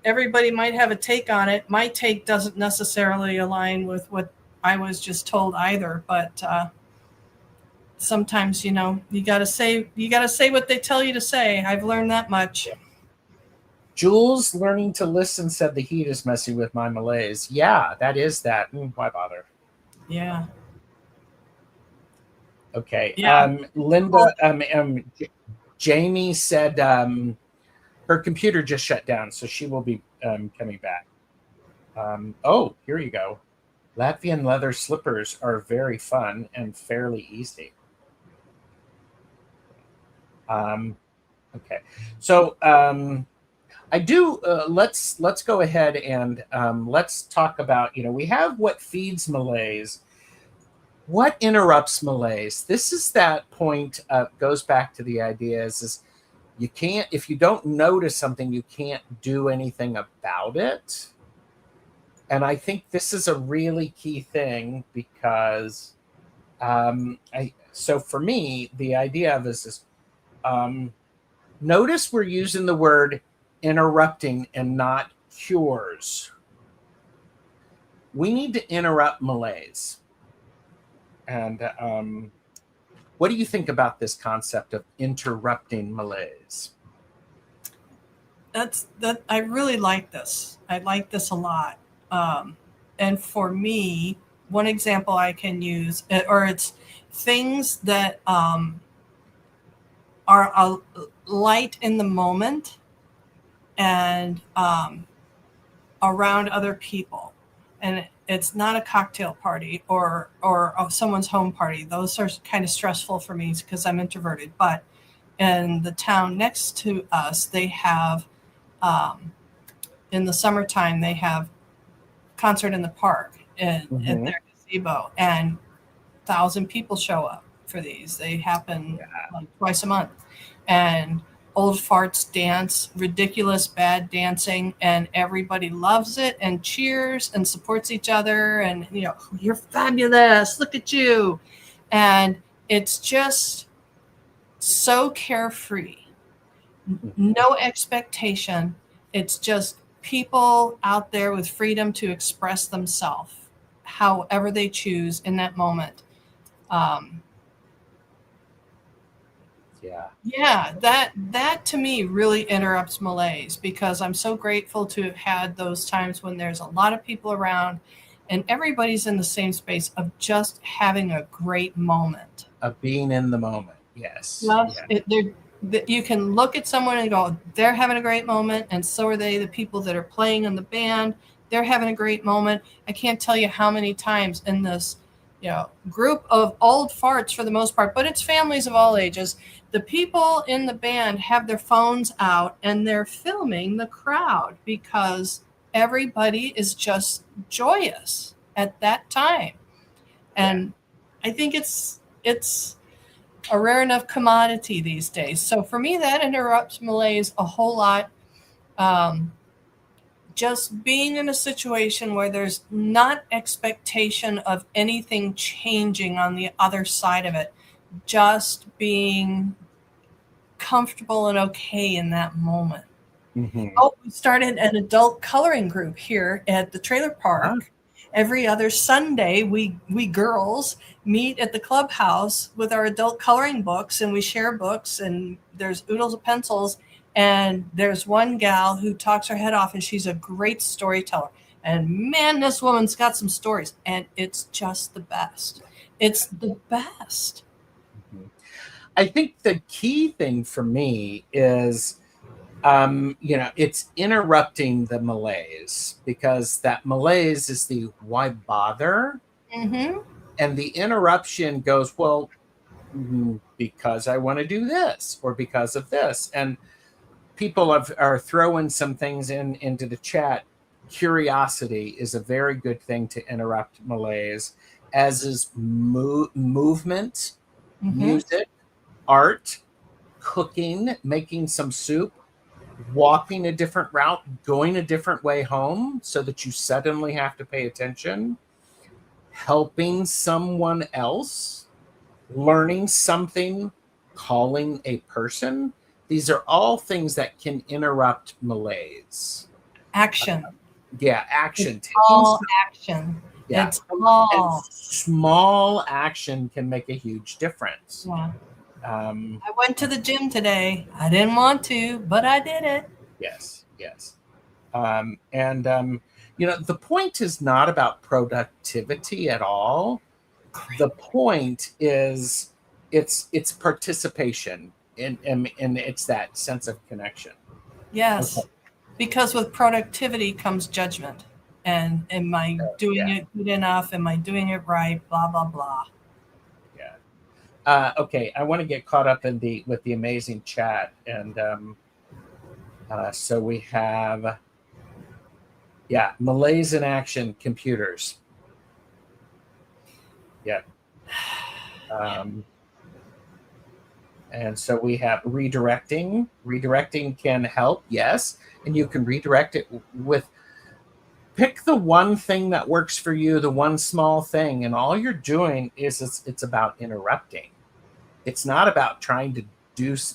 Everybody might have a take on it. My take doesn't necessarily align with what I was just told either. But sometimes, you gotta say what they tell you to say. I've learned that much. Jules learning to listen said the heat is messing with my malaise. Yeah, that is that. Why bother? Yeah. Okay. Yeah. Linda, Jaime said her computer just shut down, so she will be coming back. Oh, here you go. Latvian leather slippers are very fun and fairly easy. Okay, so I do. Let's go ahead and let's talk about. We have what feeds malaise. What interrupts malaise? This is that point. Goes back to the idea is you can't, if you don't notice something, you can't do anything about it. And I think this is a really key thing because so for me, the idea of this is notice we're using the word interrupting and not cures. We need to interrupt malaise. And what do you think about this concept of interrupting malaise? I really like this. I like this a lot. And for me, one example I can use, or it's things that are a light in the moment and around other people. And it's not a cocktail party or someone's home party. Those are kind of stressful for me because I'm introverted. But in the town next to us, they have, in the summertime, they have concert in the park in their gazebo, and 1,000 people show up for these. They happen like twice a month. And old farts dance, ridiculous bad dancing, and everybody loves it and cheers and supports each other. And, you're fabulous. Look at you. And it's just so carefree. No expectation. It's just people out there with freedom to express themselves however they choose in that moment. That to me really interrupts malaise because I'm so grateful to have had those times when there's a lot of people around and everybody's in the same space of just having a great moment. Of being in the moment, yes. You can look at someone and go, they're having a great moment, and so are they. The people that are playing in the band, they're having a great moment. I can't tell you how many times in this group of old farts for the most part, but it's families of all ages. The people in the band have their phones out and they're filming the crowd because everybody is just joyous at that time. And I think it's a rare enough commodity these days. So for me, that interrupts malaise a whole lot. Just being in a situation where there's not expectation of anything changing on the other side of it, just being comfortable and okay in that moment. Oh, we started an adult coloring group here at the trailer park. Every other Sunday, we girls meet at the clubhouse with our adult coloring books, and we share books, and there's oodles of pencils. And there's one gal who talks her head off, and she's a great storyteller. And man, this woman's got some stories, and it's just the best. It's the best. I think the key thing for me is, it's interrupting the malaise, because that malaise is the why bother? And the interruption goes, well, because I want to do this or because of this. And people are throwing some things into the chat. Curiosity is a very good thing to interrupt malaise, as is movement, music, art, cooking, making some soup, walking a different route, going a different way home so that you suddenly have to pay attention, helping someone else, learning something, calling a person. These are all things that can interrupt malaise. Action. Action. All action. Yeah. It's all. And small action can make a huge difference. Yeah. I went to the gym today. I didn't want to, but I did it. Yes. Yes. The point is not about productivity at all. Great. The point is it's participation and it's that sense of connection. Yes. Okay. Because with productivity comes judgment. And am I doing it good enough? Am I doing it right? Blah, blah, blah. Yeah. Okay. I want to get caught up with the amazing chat. And so we have, Malaise in action, computers. Yeah. And so we have redirecting. Redirecting can help, yes. And you can redirect it with, pick the one thing that works for you, the one small thing. And all you're doing is it's about interrupting. It's not about trying to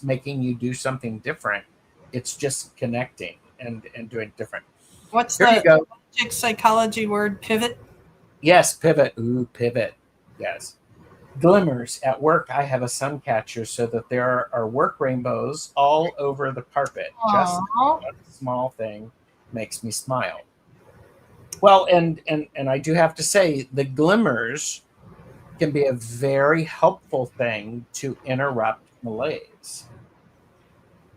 making you do something different. It's just connecting and doing different. What's Here you go. psychology word? Pivot? Yes, pivot. Ooh, pivot. Yes. Glimmers. At work, I have a sun catcher so that there are work rainbows all over the carpet. Just a small thing makes me smile. Well, and I do have to say, the glimmers can be a very helpful thing to interrupt malaise.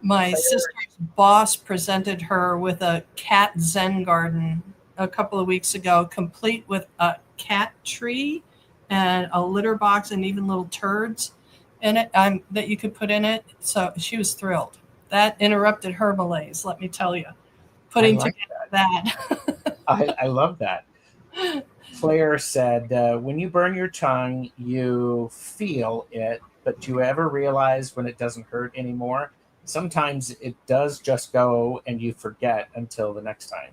My sister's boss presented her with a cat Zen garden a couple of weeks ago, complete with a cat tree and a litter box and even little turds in it that you could put in it. So she was thrilled. That interrupted her malaise, let me tell you. Putting together that. I love that. Claire said, when you burn your tongue, you feel it, but do you ever realize when it doesn't hurt anymore? Sometimes it does just go and you forget until the next time.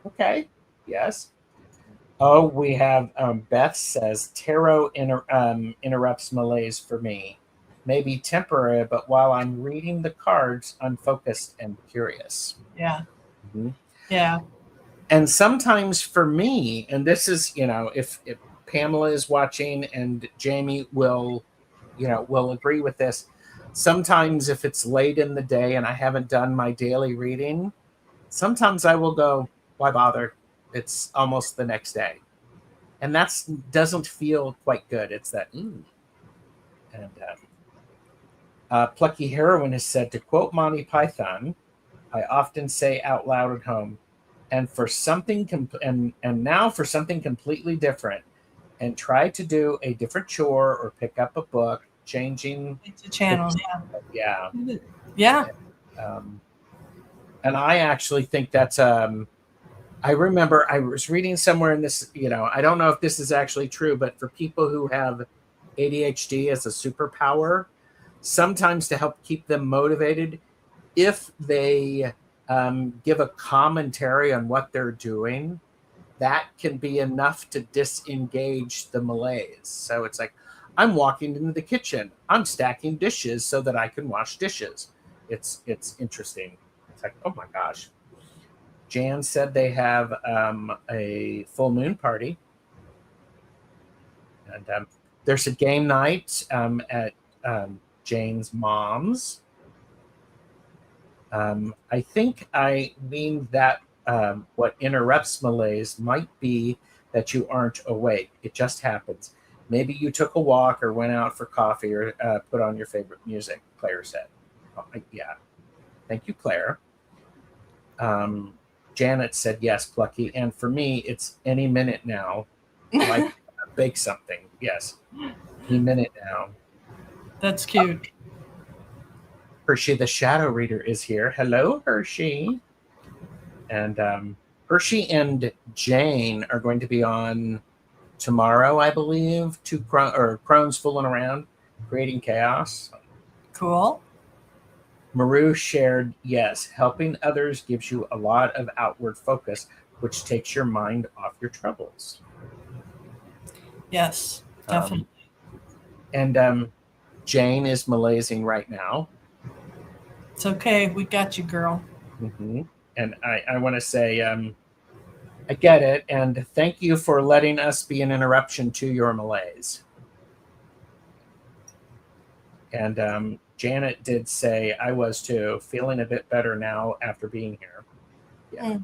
Okay. Yes. Oh, we have Beth says, tarot interrupts malaise for me. Maybe temporary, but while I'm reading the cards, I'm focused and curious. Yeah. Mm-hmm. Yeah. And sometimes for me, and this is, if Pamela is watching and Jaime will agree with this. Sometimes if it's late in the day and I haven't done my daily reading, sometimes I will go, why bother? It's almost the next day. And that doesn't feel quite good. It's that, And Plucky Heroine has said, to quote Monty Python, I often say out loud at home, and for something and now for something completely different, and try to do a different chore or pick up a book, changing the channel. Yeah. And I actually think that's I remember I was reading somewhere in this, I don't know if this is actually true, but for people who have ADHD as a superpower, sometimes to help keep them motivated, if they give a commentary on what they're doing, that can be enough to disengage the malaise. So it's like, I'm walking into the kitchen, I'm stacking dishes so that I can wash dishes. It's interesting. It's like, oh my gosh. Jan said they have a full moon party. And there's a game night at Jane's mom's. I think I mean that what interrupts malaise might be that you aren't awake. It just happens. Maybe you took a walk or went out for coffee or put on your favorite music, Claire said. Oh, yeah. Thank you, Claire. Janet said, yes, Plucky. And for me, it's any minute now. Like bake something. Yes. Any minute now. That's cute. Hershey, the shadow reader, is here. Hello, Hershey. And Hershey and Jane are going to be on tomorrow, I believe. Crones fooling around, creating chaos. Cool. Maru shared, yes, helping others gives you a lot of outward focus, which takes your mind off your troubles. Yes, definitely. And Jane is malaising right now. It's okay. We got you, girl. Mm-hmm. And I want to say, I get it. And thank you for letting us be an interruption to your malaise. And Janet did say I was too, feeling a bit better now after being here. Yeah,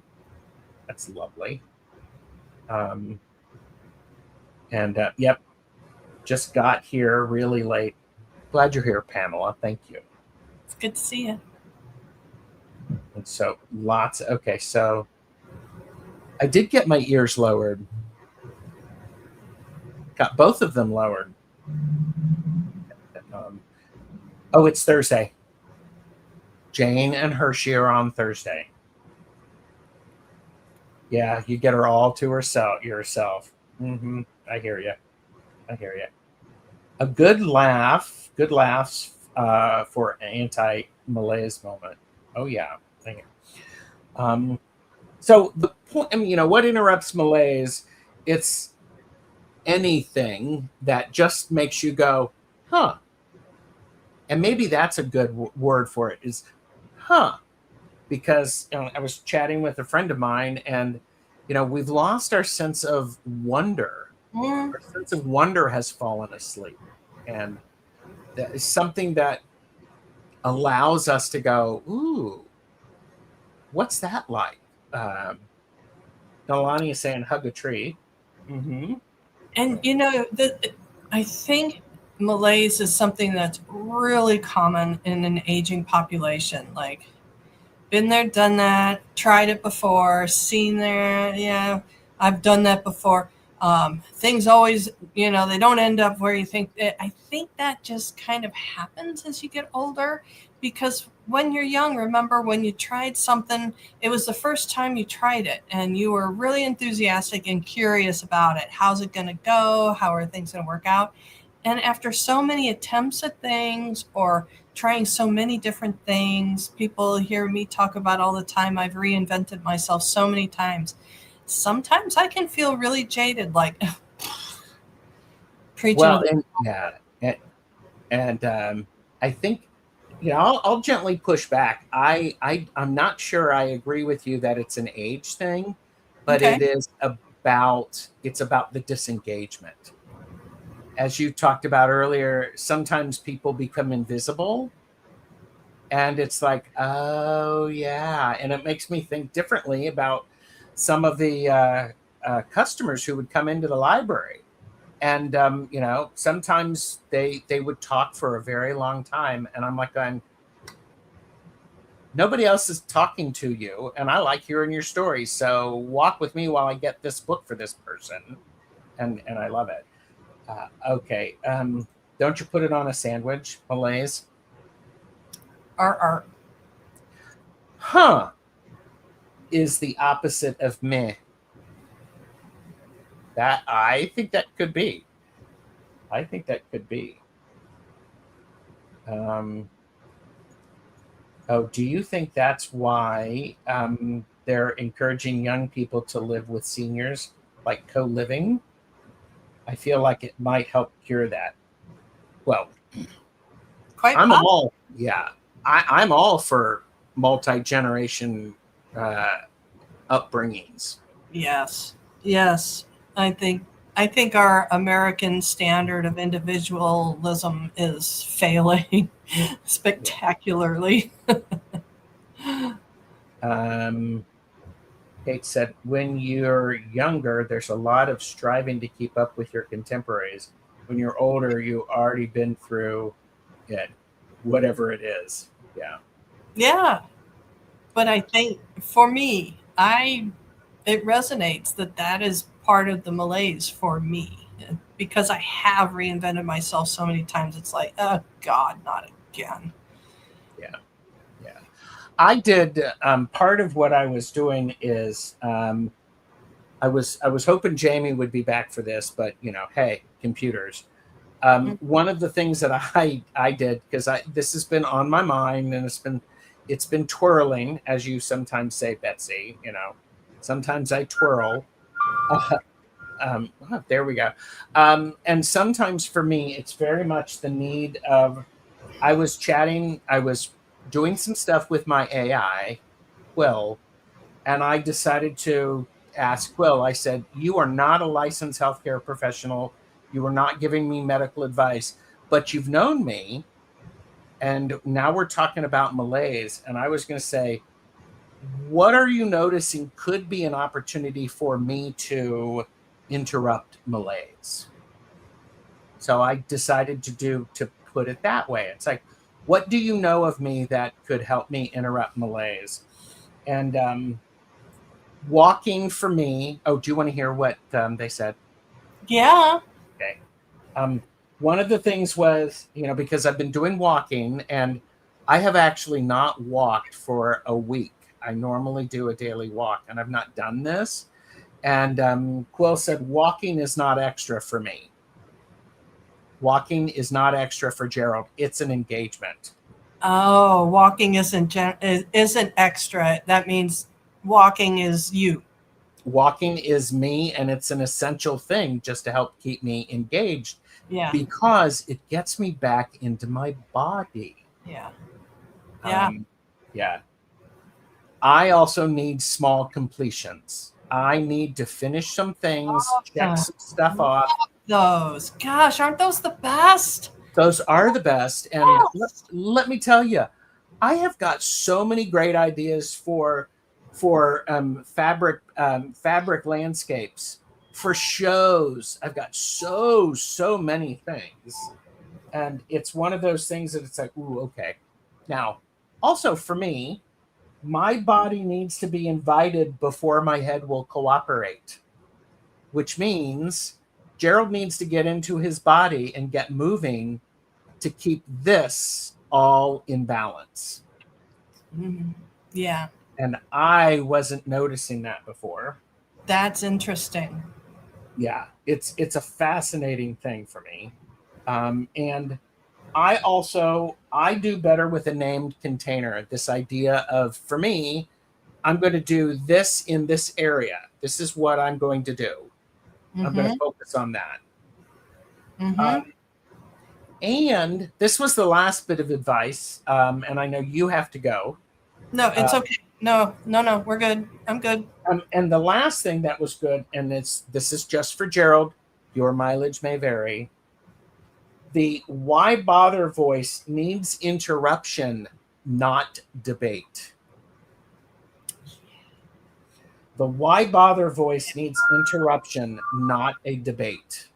that's lovely. Yep, just got here really late. Glad you're here, Pamela. Thank you. It's good to see you. And so okay, so I did get my ears lowered. Got both of them lowered. It's Thursday. Jane and Hershey are on Thursday. Yeah, you get her all to yourself. Mm-hmm. I hear you. A good laughs for an anti-malaise moment. Oh yeah. Thank you. So the point, what interrupts malaise? It's anything that just makes you go, huh. And maybe that's a good word for it, is huh. Because I was chatting with a friend of mine, and we've lost our sense of wonder. Our sense of wonder has fallen asleep, and that is something that allows us to go, ooh, what's that like? Nalani is saying hug a tree. Mm-hmm. And I think malaise is something that's really common in an aging population. Like, been there, done that, tried it before, seen there. Yeah, I've done that before. Things always, they don't end up where you think. I think that just kind of happens as you get older, because when you're young, remember when you tried something, it was the first time you tried it and you were really enthusiastic and curious about it. How's it going to go? How are things going to work out? And after so many attempts at things, or trying so many different things, people hear me talk about all the time, I've reinvented myself so many times. Sometimes I can feel really jaded, like preaching. Well, and I think, I'll gently push back. I'm not sure I agree with you that it's an age thing, but Okay. it's about the disengagement. As you talked about earlier, sometimes people become invisible, and it's like, oh yeah. And it makes me think differently about some of the customers who would come into the library. And, sometimes they would talk for a very long time. And I'm like, nobody else is talking to you. And I like hearing your stories. So walk with me while I get this book for this person. And I love it. Okay. Don't you put it on a sandwich, Malaise? Huh. Is the opposite of meh. That I think that could be. Do you think that's why they're encouraging young people to live with seniors, like co-living? I feel like it might help cure that. Well, I'm all for multi-generation upbringings. Yes. I think our American standard of individualism is failing spectacularly. Kate said, when you're younger, there's a lot of striving to keep up with your contemporaries. When you're older, you've already been through it, whatever it is. Yeah. Yeah. But I think for me, it resonates that is part of the malaise for me, because I have reinvented myself so many times. It's like, oh God, not again. Yeah. I did part of what I was doing is I was hoping Jaime would be back for this, but hey, computers. One of the things that I did, because this has been on my mind, and it's been twirling, as you sometimes say, Betsy. Sometimes I twirl. There we go. And sometimes for me, it's very much the need of. I was doing some stuff with my AI, Quill, and I decided to ask Quill. I said, "You are not a licensed healthcare professional. You are not giving me medical advice, but you've known me And now we're talking about malaise. And I was going to say, what are you noticing could be an opportunity for me to interrupt malaise? So I decided to put it that way. It's like, what do you know of me that could help me interrupt malaise? And walking for me. Oh, do you want to hear what they said? Yeah. Okay. One of the things was, because I've been doing walking, and I have actually not walked for a week. I normally do a daily walk, and I've not done this. And Quill said, walking is not extra for me. Walking is not extra for Gerald. It's an engagement. Oh, walking isn't extra. That means walking is you. Walking is me, and it's an essential thing just to help keep me engaged. Yeah. Because it gets me back into my body. Yeah. Yeah. Yeah. I also need small completions. I need to finish some things, check some stuff off. Those. Gosh, aren't those the best? Those are the best. And let me tell you, I have got so many great ideas for fabric landscapes, for shows. I've got so many things. And it's one of those things that it's like, ooh, okay. Now, also for me, my body needs to be invited before my head will cooperate, which means Gerald needs to get into his body and get moving to keep this all in balance. Mm-hmm. Yeah. And I wasn't noticing that before. That's interesting. Yeah, it's a fascinating thing for me. And I do better with a named container. This idea of, for me, I'm going to do this in this area. This is what I'm going to do. I'm going to focus on that. And this was the last bit of advice. And I know you have to go. No, it's okay. No, we're good. I'm good. And the last thing that was good, and this is just for Gerald, your mileage may vary. The why bother voice needs interruption, not debate. The why bother voice needs interruption, not a debate.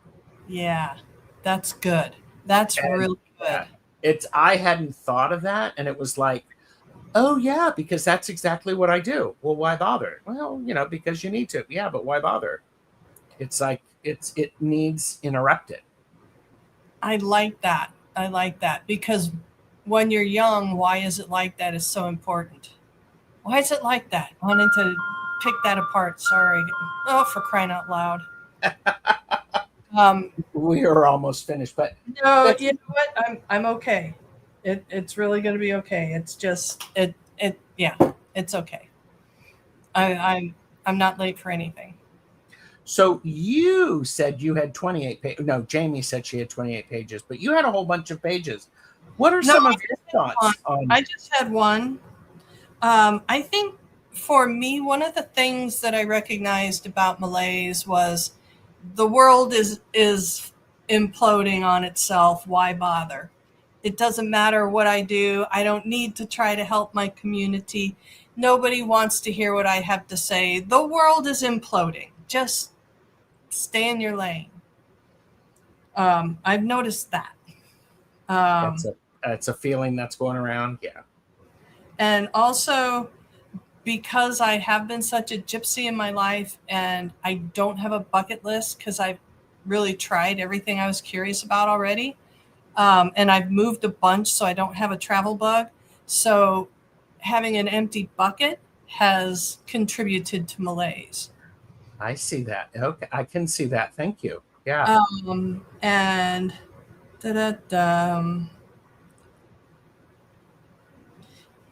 Yeah, that's good. That's really good. I hadn't thought of that, and it was like, oh yeah, because that's exactly what I do. Well, why bother? Well, because you need to. Yeah, but why bother? It's like it needs interrupted. I like that. Because when you're young, why is it like that is so important. Why is it like that? I wanted to pick that apart. Sorry. Oh, for crying out loud. We are almost finished, but no, you know what? I'm okay. It's really going to be okay. It's just it's okay. I'm not late for anything. So you said you had 28 pages. No, Jaime said she had 28 pages, but you had a whole bunch of pages. What are some of your thoughts on? I just had one. I think for me, one of the things that I recognized about Malaise was the world is imploding on itself. Why bother? It doesn't matter what I do. I don't need to try to help my community. Nobody wants to hear what I have to say. The world is imploding. Just stay in your lane. I've noticed that. That's a feeling that's going around. Yeah. And also, because I have been such a gypsy in my life and I don't have a bucket list because I've really tried everything I was curious about already. And I've moved a bunch, so I don't have a travel bug. So having an empty bucket has contributed to malaise. I see that. Okay, I can see that. Thank you. Yeah. And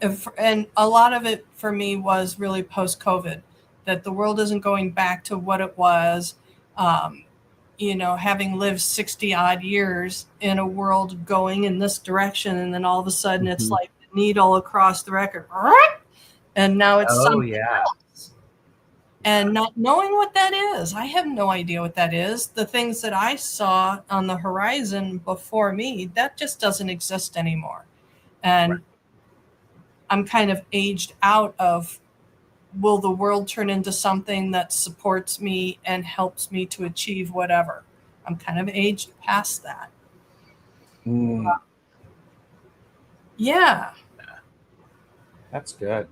and a lot of it for me was really post-COVID, that the world isn't going back to what it was. Having lived 60 odd years in a world going in this direction, and then all of a sudden it's like the needle across the record, and now it's something else. And not knowing what that is. I have no idea what that is. The things that I saw on the horizon before me, that just doesn't exist anymore. And Right. I'm kind of aged out of, will the world turn into something that supports me and helps me to achieve whatever? I'm kind of aged past that. Mm, Yeah. that's good.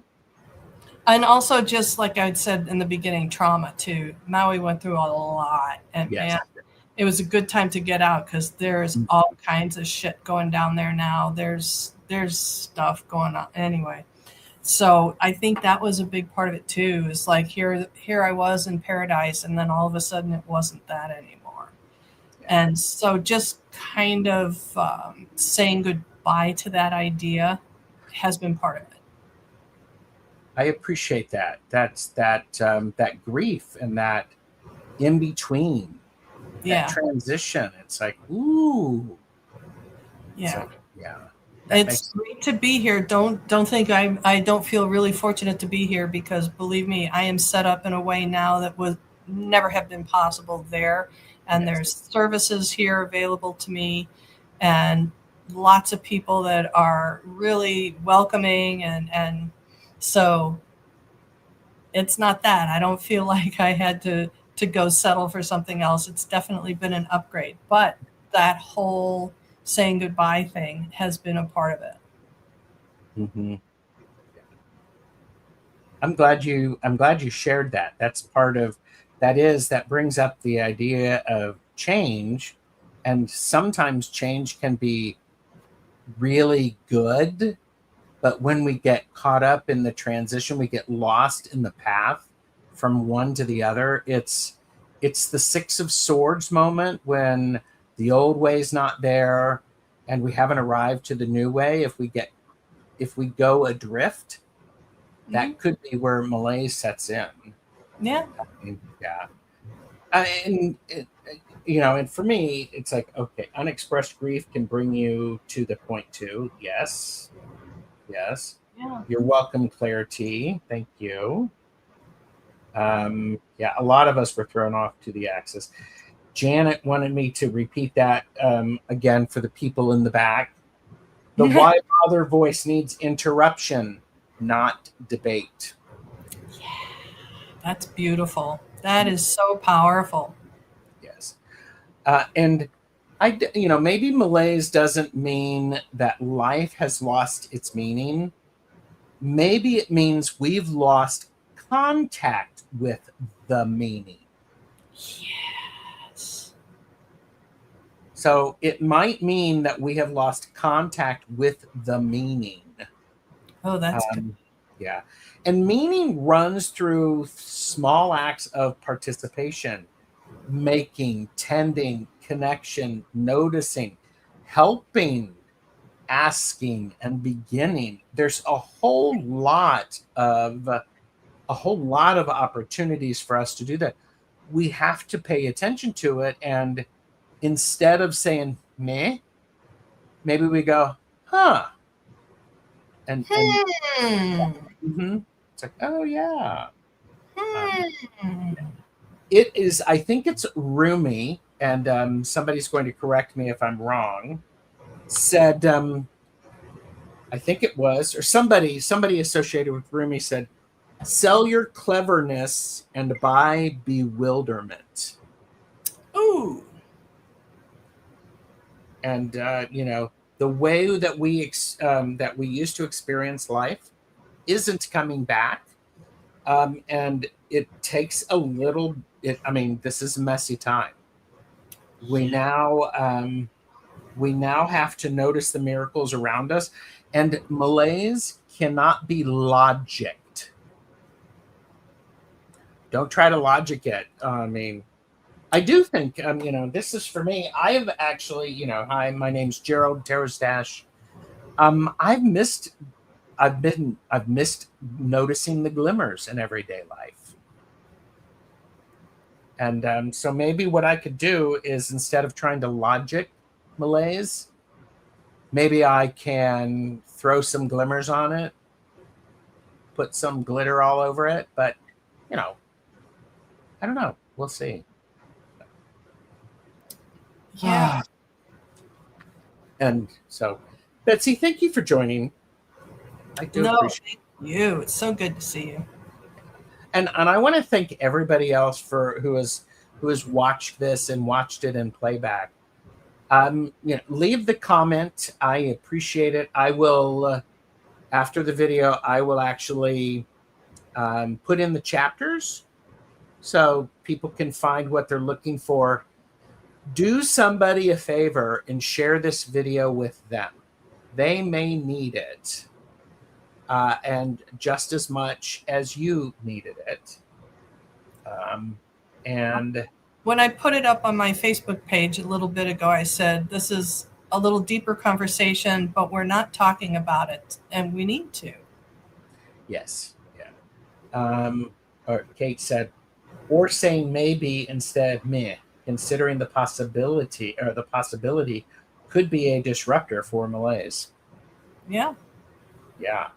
And also, just like I said in the beginning, trauma too. Maui went through a lot, and Yes. man, it was a good time to get out because there's all kinds of shit going down there now. There's stuff going on anyway. So I think that was a big part of it too. Is like here I was in paradise, and then all of a sudden it wasn't that anymore. Yeah. And so just kind of saying goodbye to that idea has been part of it. I appreciate that. That's that grief and that in between, Yeah. that transition. It's like, ooh. Yeah. So, yeah. It's great to be here. Don't think I don't feel really fortunate to be here, because believe me, I am set up in a way now that would never have been possible there. And Yes. there's services here available to me, and lots of people that are really welcoming, and so it's not that. I don't feel like I had to go settle for something else. It's definitely been an upgrade. But that whole saying goodbye thing has been a part of it. Mm-hmm. I'm glad you shared that. That's part of that brings up the idea of change, and sometimes change can be really good, but when we get caught up in the transition, we get lost in the path from one to the other. It's the Six of Swords moment when the old way is not there and we haven't arrived to the new way. If we go adrift, that could be where malaise sets in. Yeah. Yeah. And and for me, it's like, okay, unexpressed grief can bring you to the point too. Yes. Yes. Yeah. You're welcome, Claire T. Thank you. Yeah, a lot of us were thrown off to the axis. Janet wanted me to repeat that again for the people in the back. The why bother voice needs interruption, not debate. Yeah, that's beautiful. That is so powerful. Yes. And maybe malaise doesn't mean that life has lost its meaning. Maybe it means we've lost contact with the meaning. Yes. So it might mean that we have lost contact with the meaning. Oh, that's good. Yeah. And meaning runs through small acts of participation, making, tending, connection, noticing, helping, asking, and beginning. There's a whole lot of opportunities for us to do that. We have to pay attention to it, and instead of saying meh, maybe we go, huh. And it's like, oh yeah. It is, I think it's Rumi, and somebody's going to correct me if I'm wrong, said, I think it was, or somebody associated with Rumi said, sell your cleverness and buy bewilderment. Ooh. And the way that we used to experience life isn't coming back, and it takes a little. This is a messy time. We now have to notice the miracles around us, and malaise cannot be logicked. Don't try to logic it. I do think, this is for me. I have actually, hi, my name's Gerald, TarotStache. I've missed noticing the glimmers in everyday life. And so maybe what I could do is, instead of trying to logic malaise, maybe I can throw some glimmers on it, put some glitter all over it. But, I don't know. We'll see. Yeah. And so Betsy, thank you for joining. I do appreciate thank you. It's so good to see you. And I want to thank everybody else for who has watched this and watched it in playback. Leave the comment. I appreciate it. I will after the video, I will actually put in the chapters so people can find what they're looking for. Do somebody a favor and share this video with them. They may need it. And just as much as you needed it. And when I put it up on my Facebook page a little bit ago, I said, this is a little deeper conversation, but we're not talking about it, and we need to. Yes. Yeah. Or Kate said, or saying maybe instead meh, considering the possibility could be a disruptor for Malaise. Yeah. Yeah.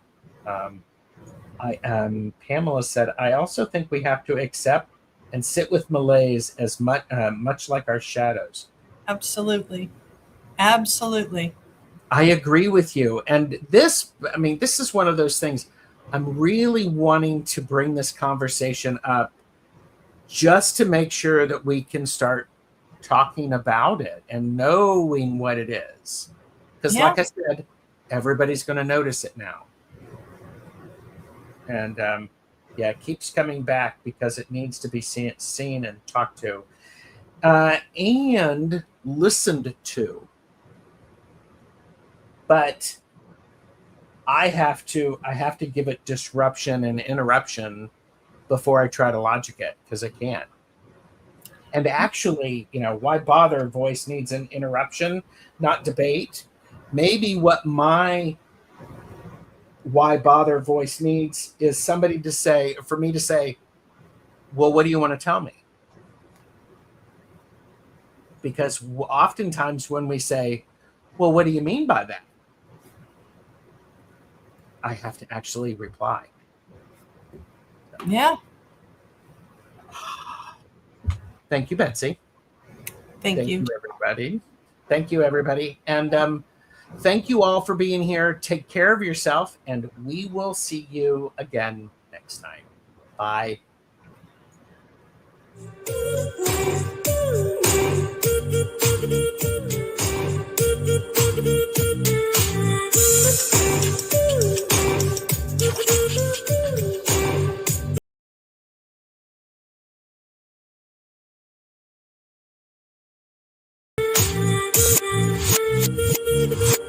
Pamela said, I also think we have to accept and sit with Malaise as much like our shadows. Absolutely. Absolutely. I agree with you. And this is one of those things I'm really wanting to bring this conversation up just to make sure that we can start talking about it and knowing what it is. Because like I said, everybody's going to notice it now. And it keeps coming back because it needs to be seen and talked to and listened to. But I have to give it disruption and interruption before I try to logic it, because I can't. And actually, why bother? Voice needs an interruption, not debate. Maybe what my why bother voice needs is somebody to say, for me to say, well, what do you want to tell me? Because oftentimes when we say, well, what do you mean by that? I have to actually reply. Yeah. Thank you, Betsy. Thank you, everybody. Thank you, everybody. And thank you all for being here. Take care of yourself, and we will see you again next time. Bye.